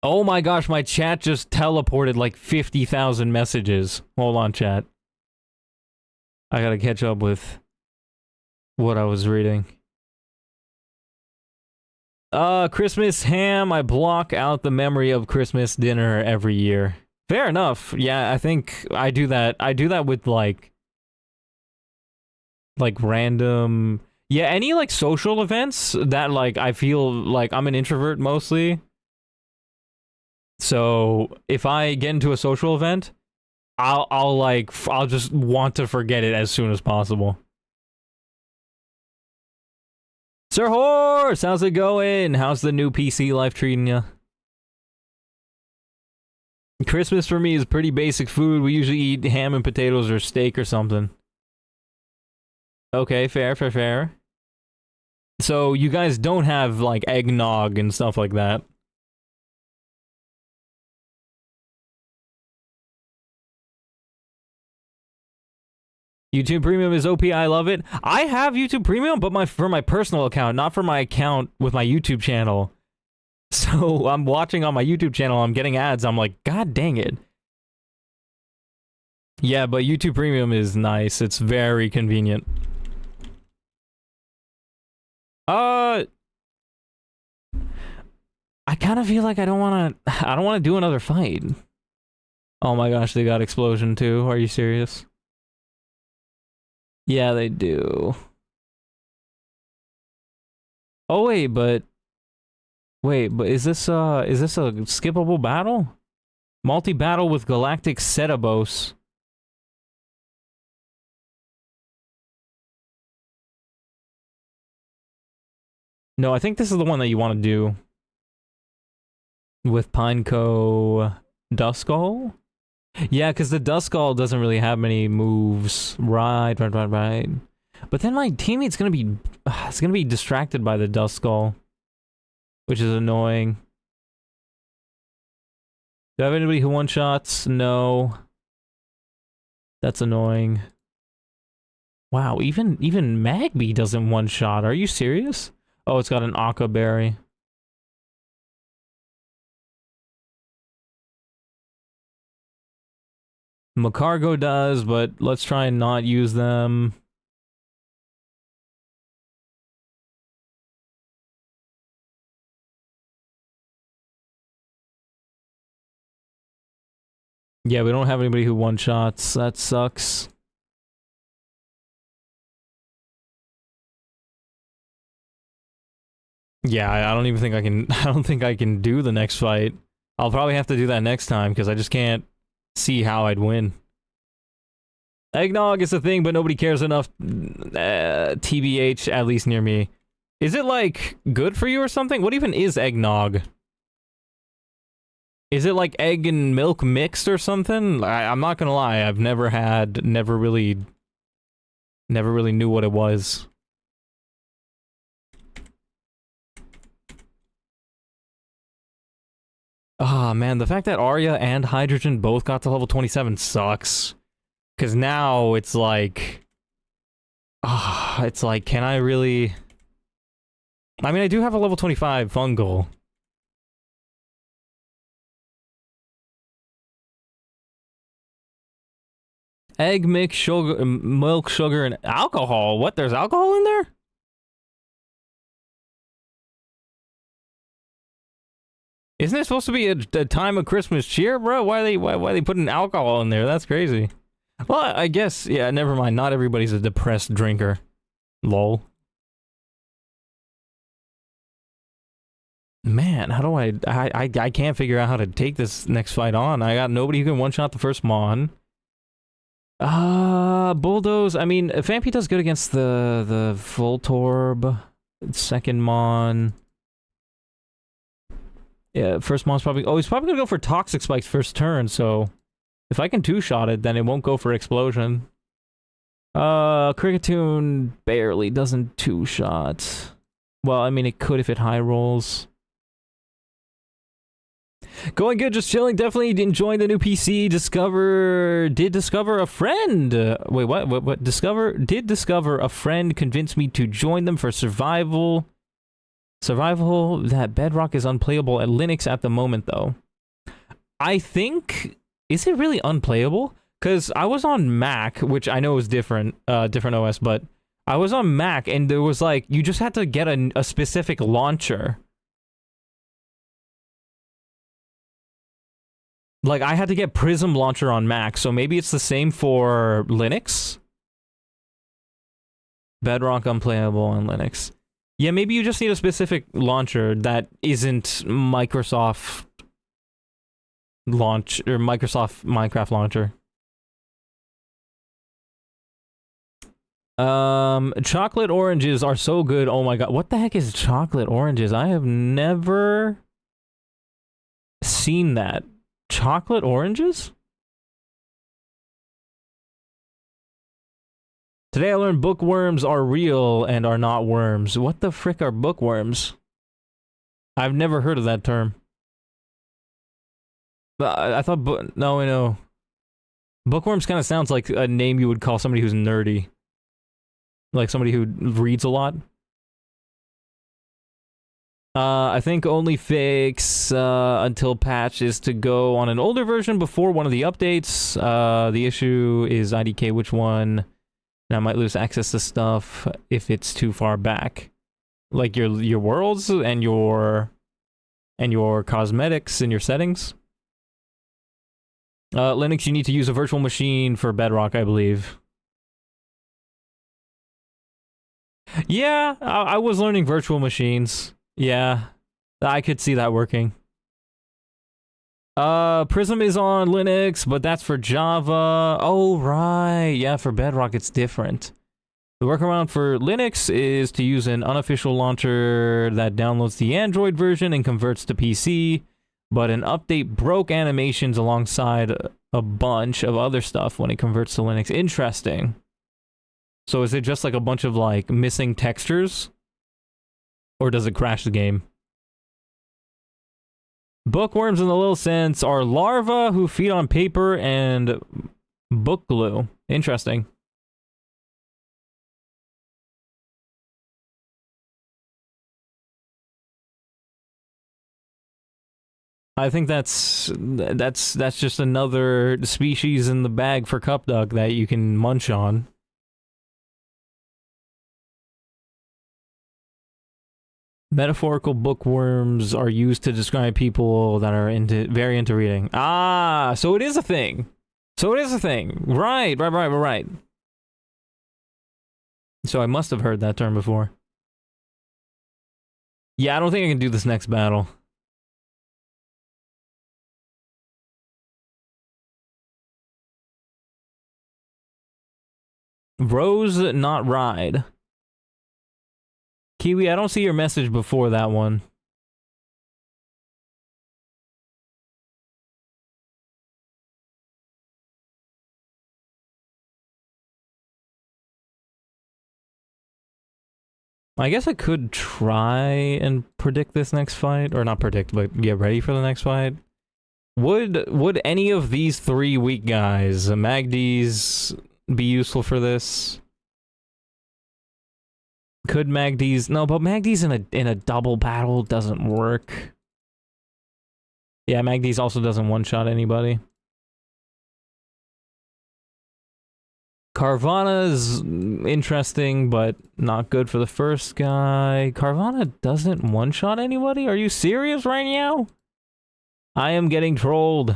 Oh my gosh, my chat just teleported like 50,000 messages. Hold on, chat. I gotta catch up with what I was reading. Christmas ham. I block out the memory of Christmas dinner every year. Fair enough. Yeah, I think I do that. I do that with like random, yeah, any like social events that like I feel like I'm an introvert mostly. So if I get into a social event, I'll just want to forget it as soon as possible. Sir Horse, how's it going? How's the new PC life treating you? Christmas for me is pretty basic food. We usually eat ham and potatoes or steak or something. Okay, fair. So you guys don't have like eggnog and stuff like that? YouTube Premium is OP, I love it. I have YouTube Premium, but for my personal account, not for my account with my YouTube channel. So I'm watching on my YouTube channel, I'm getting ads, I'm like, god dang it. Yeah, but YouTube Premium is nice, it's very convenient. I kind of feel like I don't want to do another fight. Oh my gosh, they got explosion too, are you serious? Yeah, they do. Oh wait, but is this a skippable battle? Multi-battle with Galactic Cetabos. No, I think this is the one that you want to do. With Pineco Duskull? Yeah, because the Duskull doesn't really have many moves. Right. But then my teammate's gonna be... it's gonna be distracted by the Duskull. Which is annoying. Do I have anybody who one-shots? No. That's annoying. Wow, even Magby doesn't one-shot. Are you serious? Oh, it's got an Akka Berry. Macargo does, but let's try and not use them. Yeah, we don't have anybody who one-shots. That sucks. Yeah, I don't even think I can... I don't think I can do the next fight. I'll probably have to do that next time, because I just can't see how I'd win. Eggnog is a thing, but nobody cares enough. TBH, at least near me. Is it, like, good for you or something? What even is eggnog? Is it, like, egg and milk mixed or something? I'm not gonna lie, I've never really knew what it was. Ah, man, the fact that Arya and Hydrogen both got to level 27 sucks. Because now it's like... it's like, can I really... I mean, I do have a level 25 fungal. Egg mix, sugar, milk, sugar, and alcohol. What? There's alcohol in there? Isn't it supposed to be a time of Christmas cheer, bro? Why are they putting alcohol in there? That's crazy. Well, I guess, yeah, never mind. Not everybody's a depressed drinker. Lol. Man, how do I can't figure out how to take this next fight on. I got nobody who can one-shot the first Mon. Bulldoze. I mean, Vampy does good against the Voltorb. Second Mon. Yeah, first Mon's probably... Oh, he's probably gonna go for Toxic Spikes first turn, so... If I can two-shot it, then it won't go for Explosion. Kricketune barely doesn't two-shot. Well, I mean, it could if it high rolls. Going good, just chilling. Definitely enjoying the new PC. Did discover a friend. Wait, what? Did discover a friend. Convinced me to join them for survival. That Bedrock is unplayable at Linux at the moment, though. I think... Is it really unplayable? Because I was on Mac, which I know is different, different OS, but I was on Mac, and there was like, you just had to get a specific launcher. Like, I had to get Prism Launcher on Mac, so maybe it's the same for Linux? Bedrock unplayable on Linux. Yeah, maybe you just need a specific launcher that isn't Microsoft launch, or Microsoft Minecraft launcher. Chocolate oranges are so good. Oh my god, what the heck is chocolate oranges? I have never seen that. Chocolate oranges? Today I learned bookworms are real and are not worms. What the frick are bookworms? I've never heard of that term. I thought, no, I know. Bookworms kind of sounds like a name you would call somebody who's nerdy. Like somebody who reads a lot. I think only fix until patch is to go on an older version before one of the updates. The issue is IDK which one. And I might lose access to stuff if it's too far back. Like your worlds and your cosmetics and your settings. Linux, you need to use a virtual machine for Bedrock, I believe. Yeah, I was learning virtual machines. Yeah, I could see that working. Prism is on Linux, but that's for Java. Oh, right. Yeah, for Bedrock, it's different. The workaround for Linux is to use an unofficial launcher that downloads the Android version and converts to PC, but an update broke animations alongside a bunch of other stuff when it converts to Linux. Interesting. So is it just like a bunch of like missing textures? Or does it crash the game? Bookworms in the little sense are larvae who feed on paper and book glue. Interesting. I think that's just another species in the bag for cup duck that you can munch on. Metaphorical bookworms are used to describe people that are very into reading. Ah, so it is a thing. So it is a thing. Right. So I must have heard that term before. Yeah, I don't think I can do this next battle. Rose, not ride. Kiwi, I don't see your message before that one. I guess I could try and predict this next fight, or not predict, but get ready for the next fight. Would any of these three weak guys, Magdies, be useful for this? Could Magdies... No, but Magdies in a double battle doesn't work. Yeah, Magdies also doesn't one-shot anybody. Carvana's interesting, but not good for the first guy. Carvana doesn't one-shot anybody? Are you serious right now? I am getting trolled.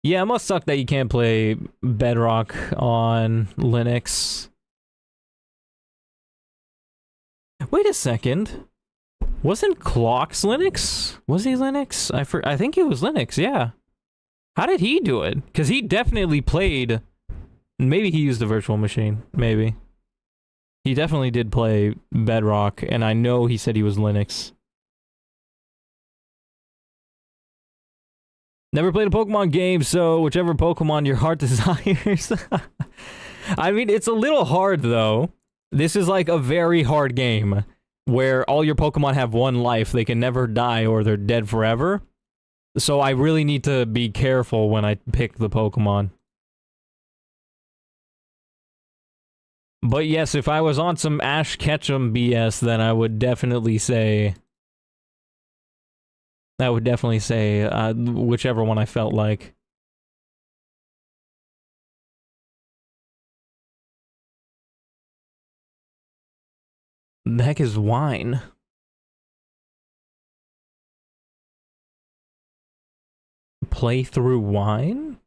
Yeah, it must suck that you can't play Bedrock on Linux. Wait a second. Wasn't Clocks Linux? Was he Linux? I think he was Linux, yeah. How did he do it? Because he definitely played... Maybe he used a virtual machine. Maybe. He definitely did play Bedrock, and I know he said he was Linux. Never played a Pokemon game, so whichever Pokemon your heart desires. I mean, it's a little hard, though. This is like a very hard game, where all your Pokemon have one life. They can never die, or they're dead forever. So I really need to be careful when I pick the Pokemon. But yes, if I was on some Ash Ketchum BS, then I would definitely say I would definitely say whichever one I felt like. The heck is wine? Play through wine?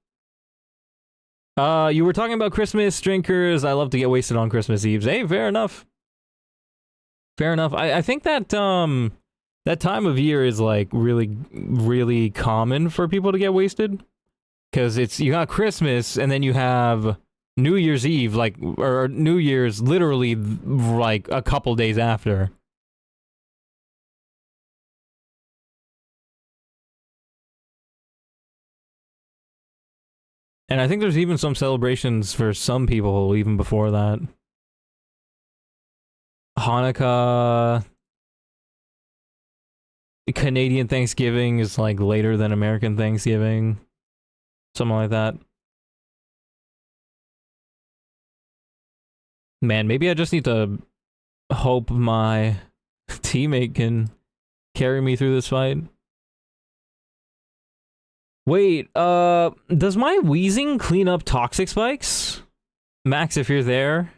You were talking about Christmas drinkers. I love to get wasted on Christmas Eves. Hey, fair enough. Fair enough. I think that that time of year is like really common for people to get wasted, because it's, you got Christmas and then you have New Year's Eve, like, or New Year's literally like a couple days after. And I think there's even some celebrations for some people even before that. Hanukkah, Canadian Thanksgiving is like later than American Thanksgiving. Something like that. Man, maybe I just need to hope my teammate can carry me through this fight. Wait, does my wheezing clean up toxic spikes? Max, if you're there,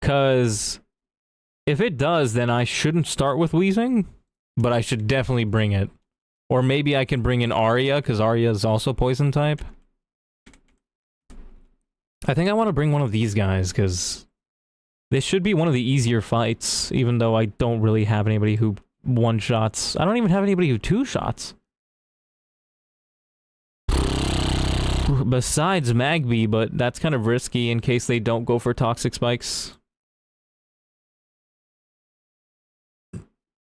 cause if it does, then I shouldn't start with wheezing, but I should definitely bring it. Or maybe I can bring in Arya, cause Arya is also poison type. I think I want to bring one of these guys, cause this should be one of the easier fights, even though I don't really have anybody who one-shots. I don't even have anybody who two-shots. Besides Magby, but that's kind of risky in case they don't go for toxic spikes.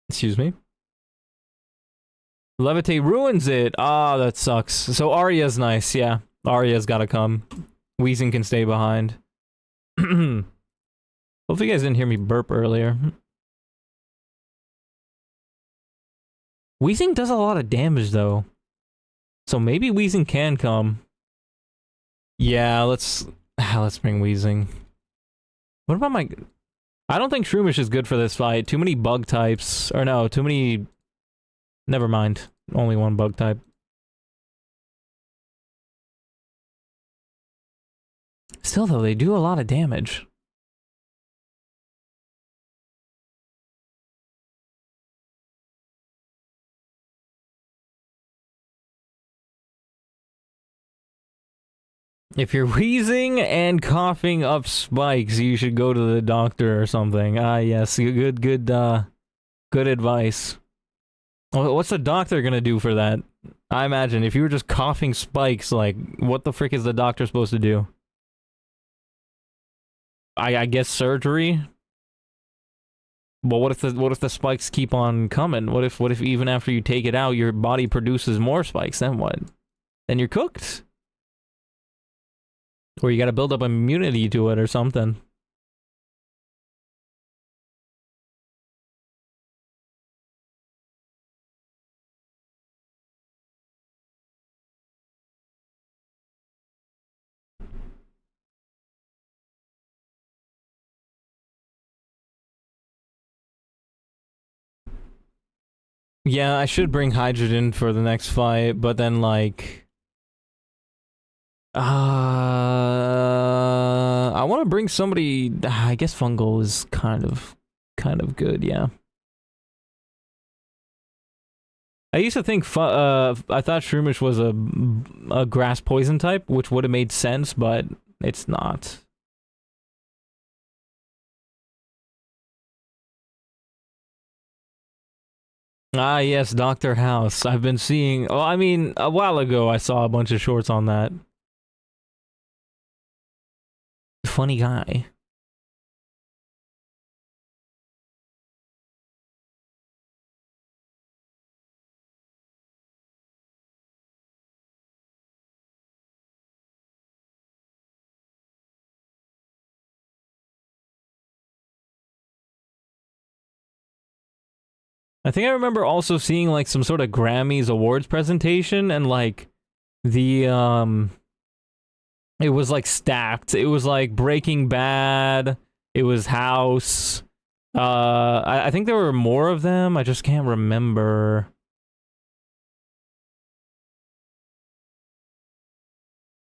Excuse me. Levitate ruins it. Ah, that sucks. So Arya's nice, yeah. Arya's gotta come. Wheezing can stay behind. Hopefully you guys didn't hear me burp earlier. Wheezing does a lot of damage, though. So maybe Wheezing can come. Yeah, let's bring Wheezing. What about my... I don't think Shroomish is good for this fight. Too many bug types. Or no, too many... Never mind. Only one bug type. Still, though, they do a lot of damage. If you're wheezing and coughing up spikes, you should go to the doctor or something. Ah, yes, good advice. What's the doctor gonna do for that? I imagine if you were just coughing spikes, like, what the frick is the doctor supposed to do? I guess surgery? But what if the spikes keep on coming? What if even after you take it out, your body produces more spikes? Then what? Then you're cooked. Or you gotta build up immunity to it or something. Yeah, I should bring hydrogen for the next fight, but then like... I want to bring somebody... I guess fungal is kind of good, yeah. I used to think I thought Shroomish was a grass poison type, which would have made sense, but it's not. Ah, yes, Dr. House. I've been seeing... Well, I mean, a while ago I saw a bunch of shorts on that. Funny guy. I think I remember also seeing like some sort of Grammys awards presentation, and like the it was like stacked. It was like Breaking Bad, it was House. I think there were more of them. I just can't remember.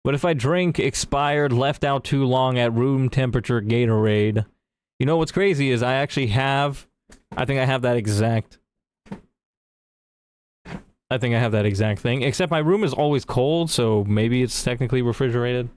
But if I drink expired, left out too long at room temperature Gatorade, you know what's crazy is I actually have, I think I have that exact thing, except my room is always cold, so maybe it's technically refrigerated.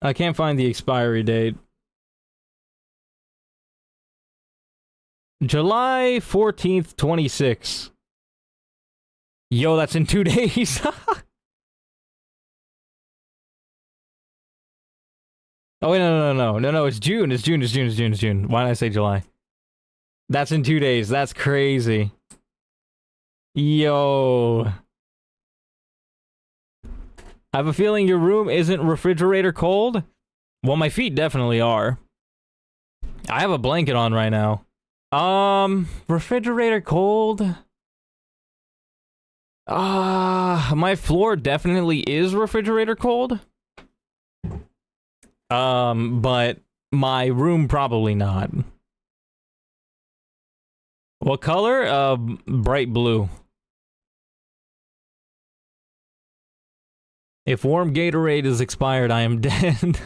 I can't find the expiry date. July 14th, 26. Yo, that's in 2 days. Oh, wait, no, it's June. It's June. Why did I say July? That's in 2 days. That's crazy. Yo. I have a feeling your room isn't refrigerator cold? Well, my feet definitely are. I have a blanket on right now. Refrigerator cold? My floor definitely is refrigerator cold. But my room probably not. What color? Bright blue. If warm Gatorade is expired, I am dead.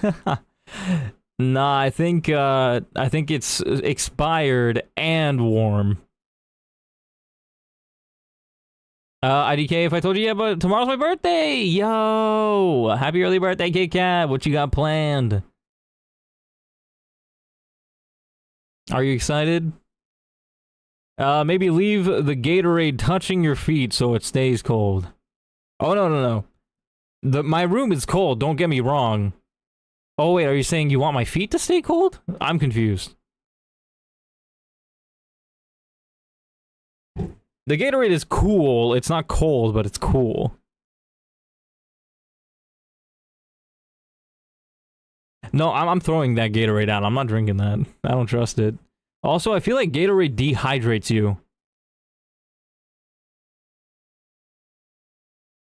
Nah, I think it's expired and warm. IDK, if I told you, yeah, but tomorrow's my birthday! Yo! Happy early birthday, Kit Kat! What you got planned? Are you excited? Maybe leave the Gatorade touching your feet so it stays cold. Oh, no. My room is cold, don't get me wrong. Oh, wait, are you saying you want my feet to stay cold? I'm confused. The Gatorade is cool. It's not cold, but it's cool. No, I'm throwing that Gatorade out. I'm not drinking that. I don't trust it. Also, I feel like Gatorade dehydrates you.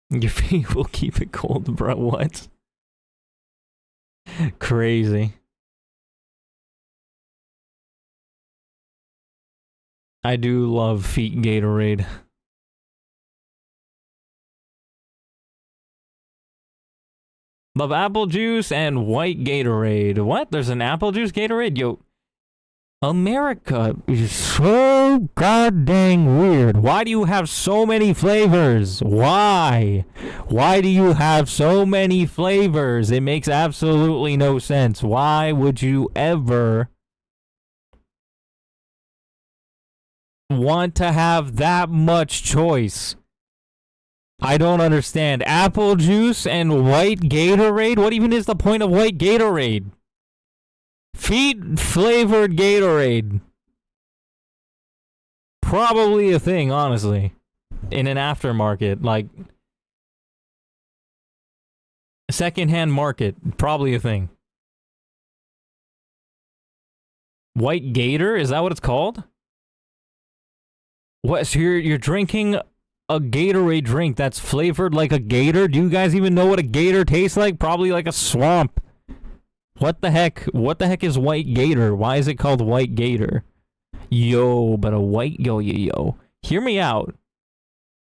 Your feet will keep it cold, bro. What? Crazy. I do love feet Gatorade. Love apple juice and white Gatorade. What? There's an apple juice Gatorade? Yo. America is so goddamn weird. Why do you have so many flavors? Why? Why do you have so many flavors? It makes absolutely no sense. Why would you ever want to have that much choice? I don't understand. Apple juice and white Gatorade? What even is the point of white Gatorade? Feet flavored Gatorade. Probably a thing, honestly. In an aftermarket, like secondhand market, probably a thing. White Gator? Is that what it's called? What? So you're drinking a Gatorade drink that's flavored like a gator? Do you guys even know what a gator tastes like? Probably like a swamp. What the heck? What the heck is white gator? Why is it called white gator? Yo, but a white yo. Hear me out.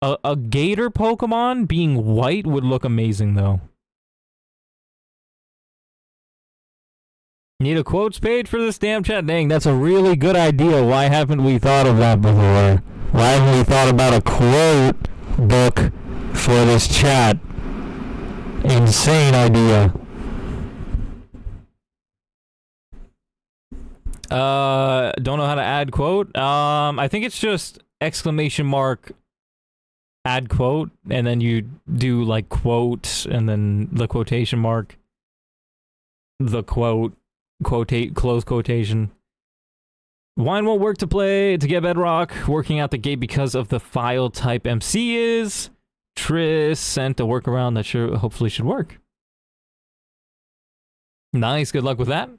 A gator Pokemon being white would look amazing though. Need a quotes page for this damn chat? Dang, that's a really good idea. Why haven't we thought of that before? Why haven't we thought about a quote book for this chat? Insane idea. Don't know how to add quote. I think it's just exclamation mark add quote, and then you do like quote, and then the quotation mark, the quote, quotate, close quotation. Wine won't work to play to get Bedrock. Working out the gate because of the file type MC is. Tris sent a workaround that hopefully should work. Nice, good luck with that.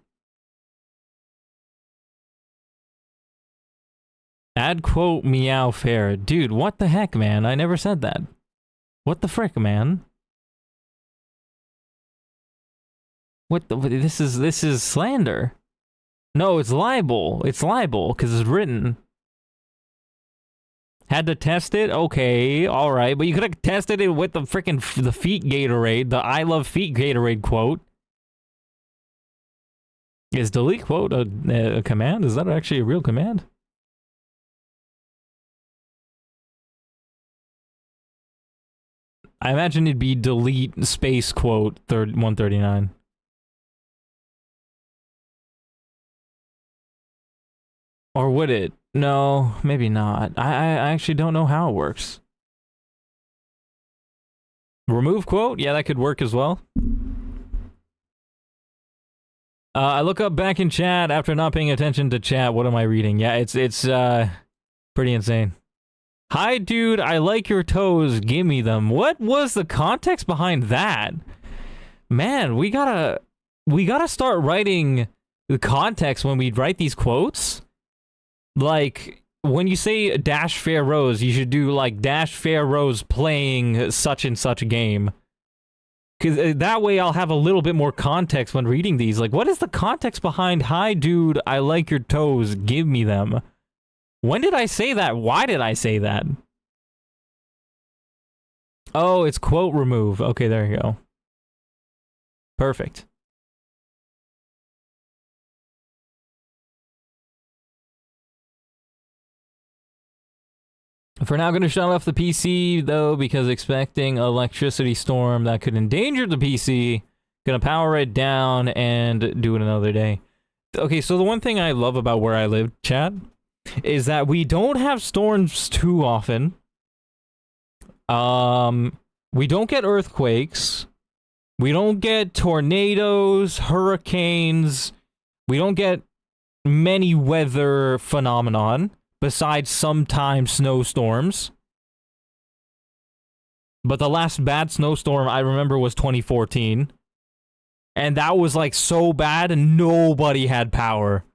Add quote meow fair. Dude, what the heck, man? I never said that. What the frick, man? This is slander. No, it's libel. It's libel because it's written. Had to test it? Okay, alright. But you could have tested it with the freaking the feet Gatorade, the I love feet Gatorade quote. Is delete quote a command? Is that actually a real command? I imagine it'd be delete space quote 139. Or would it? No, maybe not. I actually don't know how it works. Remove quote? Yeah, that could work as well. I look up back in chat after not paying attention to chat. What am I reading? Yeah, it's pretty insane. Hi, dude. I like your toes. Give me them. What was the context behind that? Man, we gotta start writing the context when we write these quotes. Like, when you say Dash Fair Rose, you should do, like, Dash Fair Rose playing such and such a game. Because that way I'll have a little bit more context when reading these. Like, what is the context behind, hi, dude, I like your toes, give me them? When did I say that? Why did I say that? Oh, it's quote remove. Okay, there you go. Perfect. For now, going to shut off the PC, though, because expecting electricity storm that could endanger the PC. Gonna power it down and do it another day. Okay, so the one thing I love about where I live, chat, is that we don't have storms too often. We don't get earthquakes. We don't get tornadoes, hurricanes. We don't get many weather phenomenon. Besides sometimes snowstorms. But the last bad snowstorm I remember was 2014. And that was like so bad and nobody had power.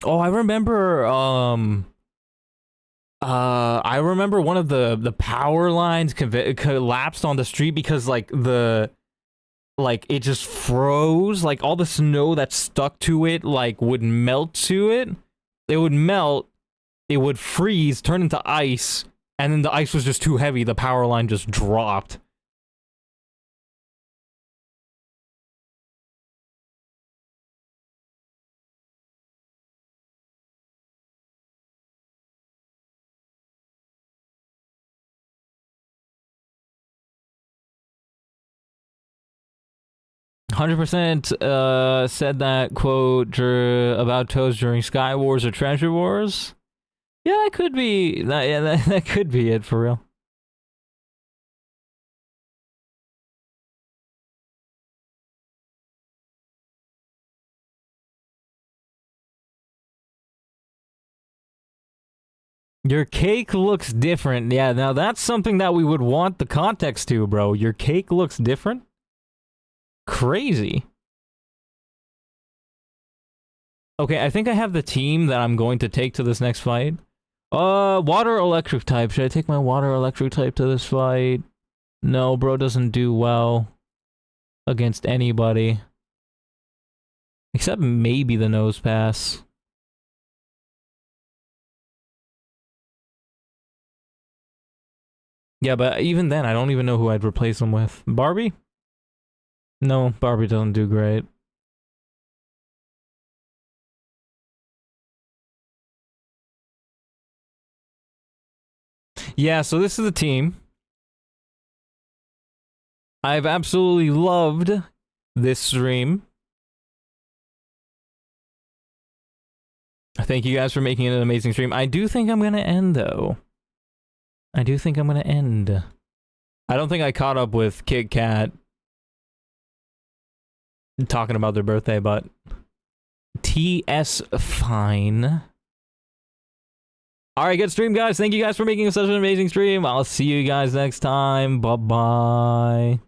Oh, I remember one of the power lines collapsed on the street because like it just froze, like all the snow that stuck to it, like would melt to it. It would melt, it would freeze, turn into ice, and then the ice was just too heavy, the power line just dropped. "100% said that quote about toes during Sky Wars or Treasure Wars." Yeah, that could be. That could be it for real. Your cake looks different. Yeah, now that's something that we would want the context to, bro. Your cake looks different? Crazy. Okay, I think I have the team that I'm going to take to this next fight. Water electric type. Should I take my water electric type to this fight? No, bro doesn't do well against anybody. Except maybe the nose pass. Yeah, but even then, I don't even know who I'd replace him with. Barbie? No, Barbie doesn't do great. Yeah, so this is the team. I've absolutely loved this stream. Thank you guys for making it an amazing stream. I do think I'm gonna end, though. I do think I'm gonna end. I don't think I caught up with Kit Kat talking about their birthday, but TS fine. Alright, good stream, guys. Thank you guys for making such an amazing stream. I'll see you guys next time. Bye-bye.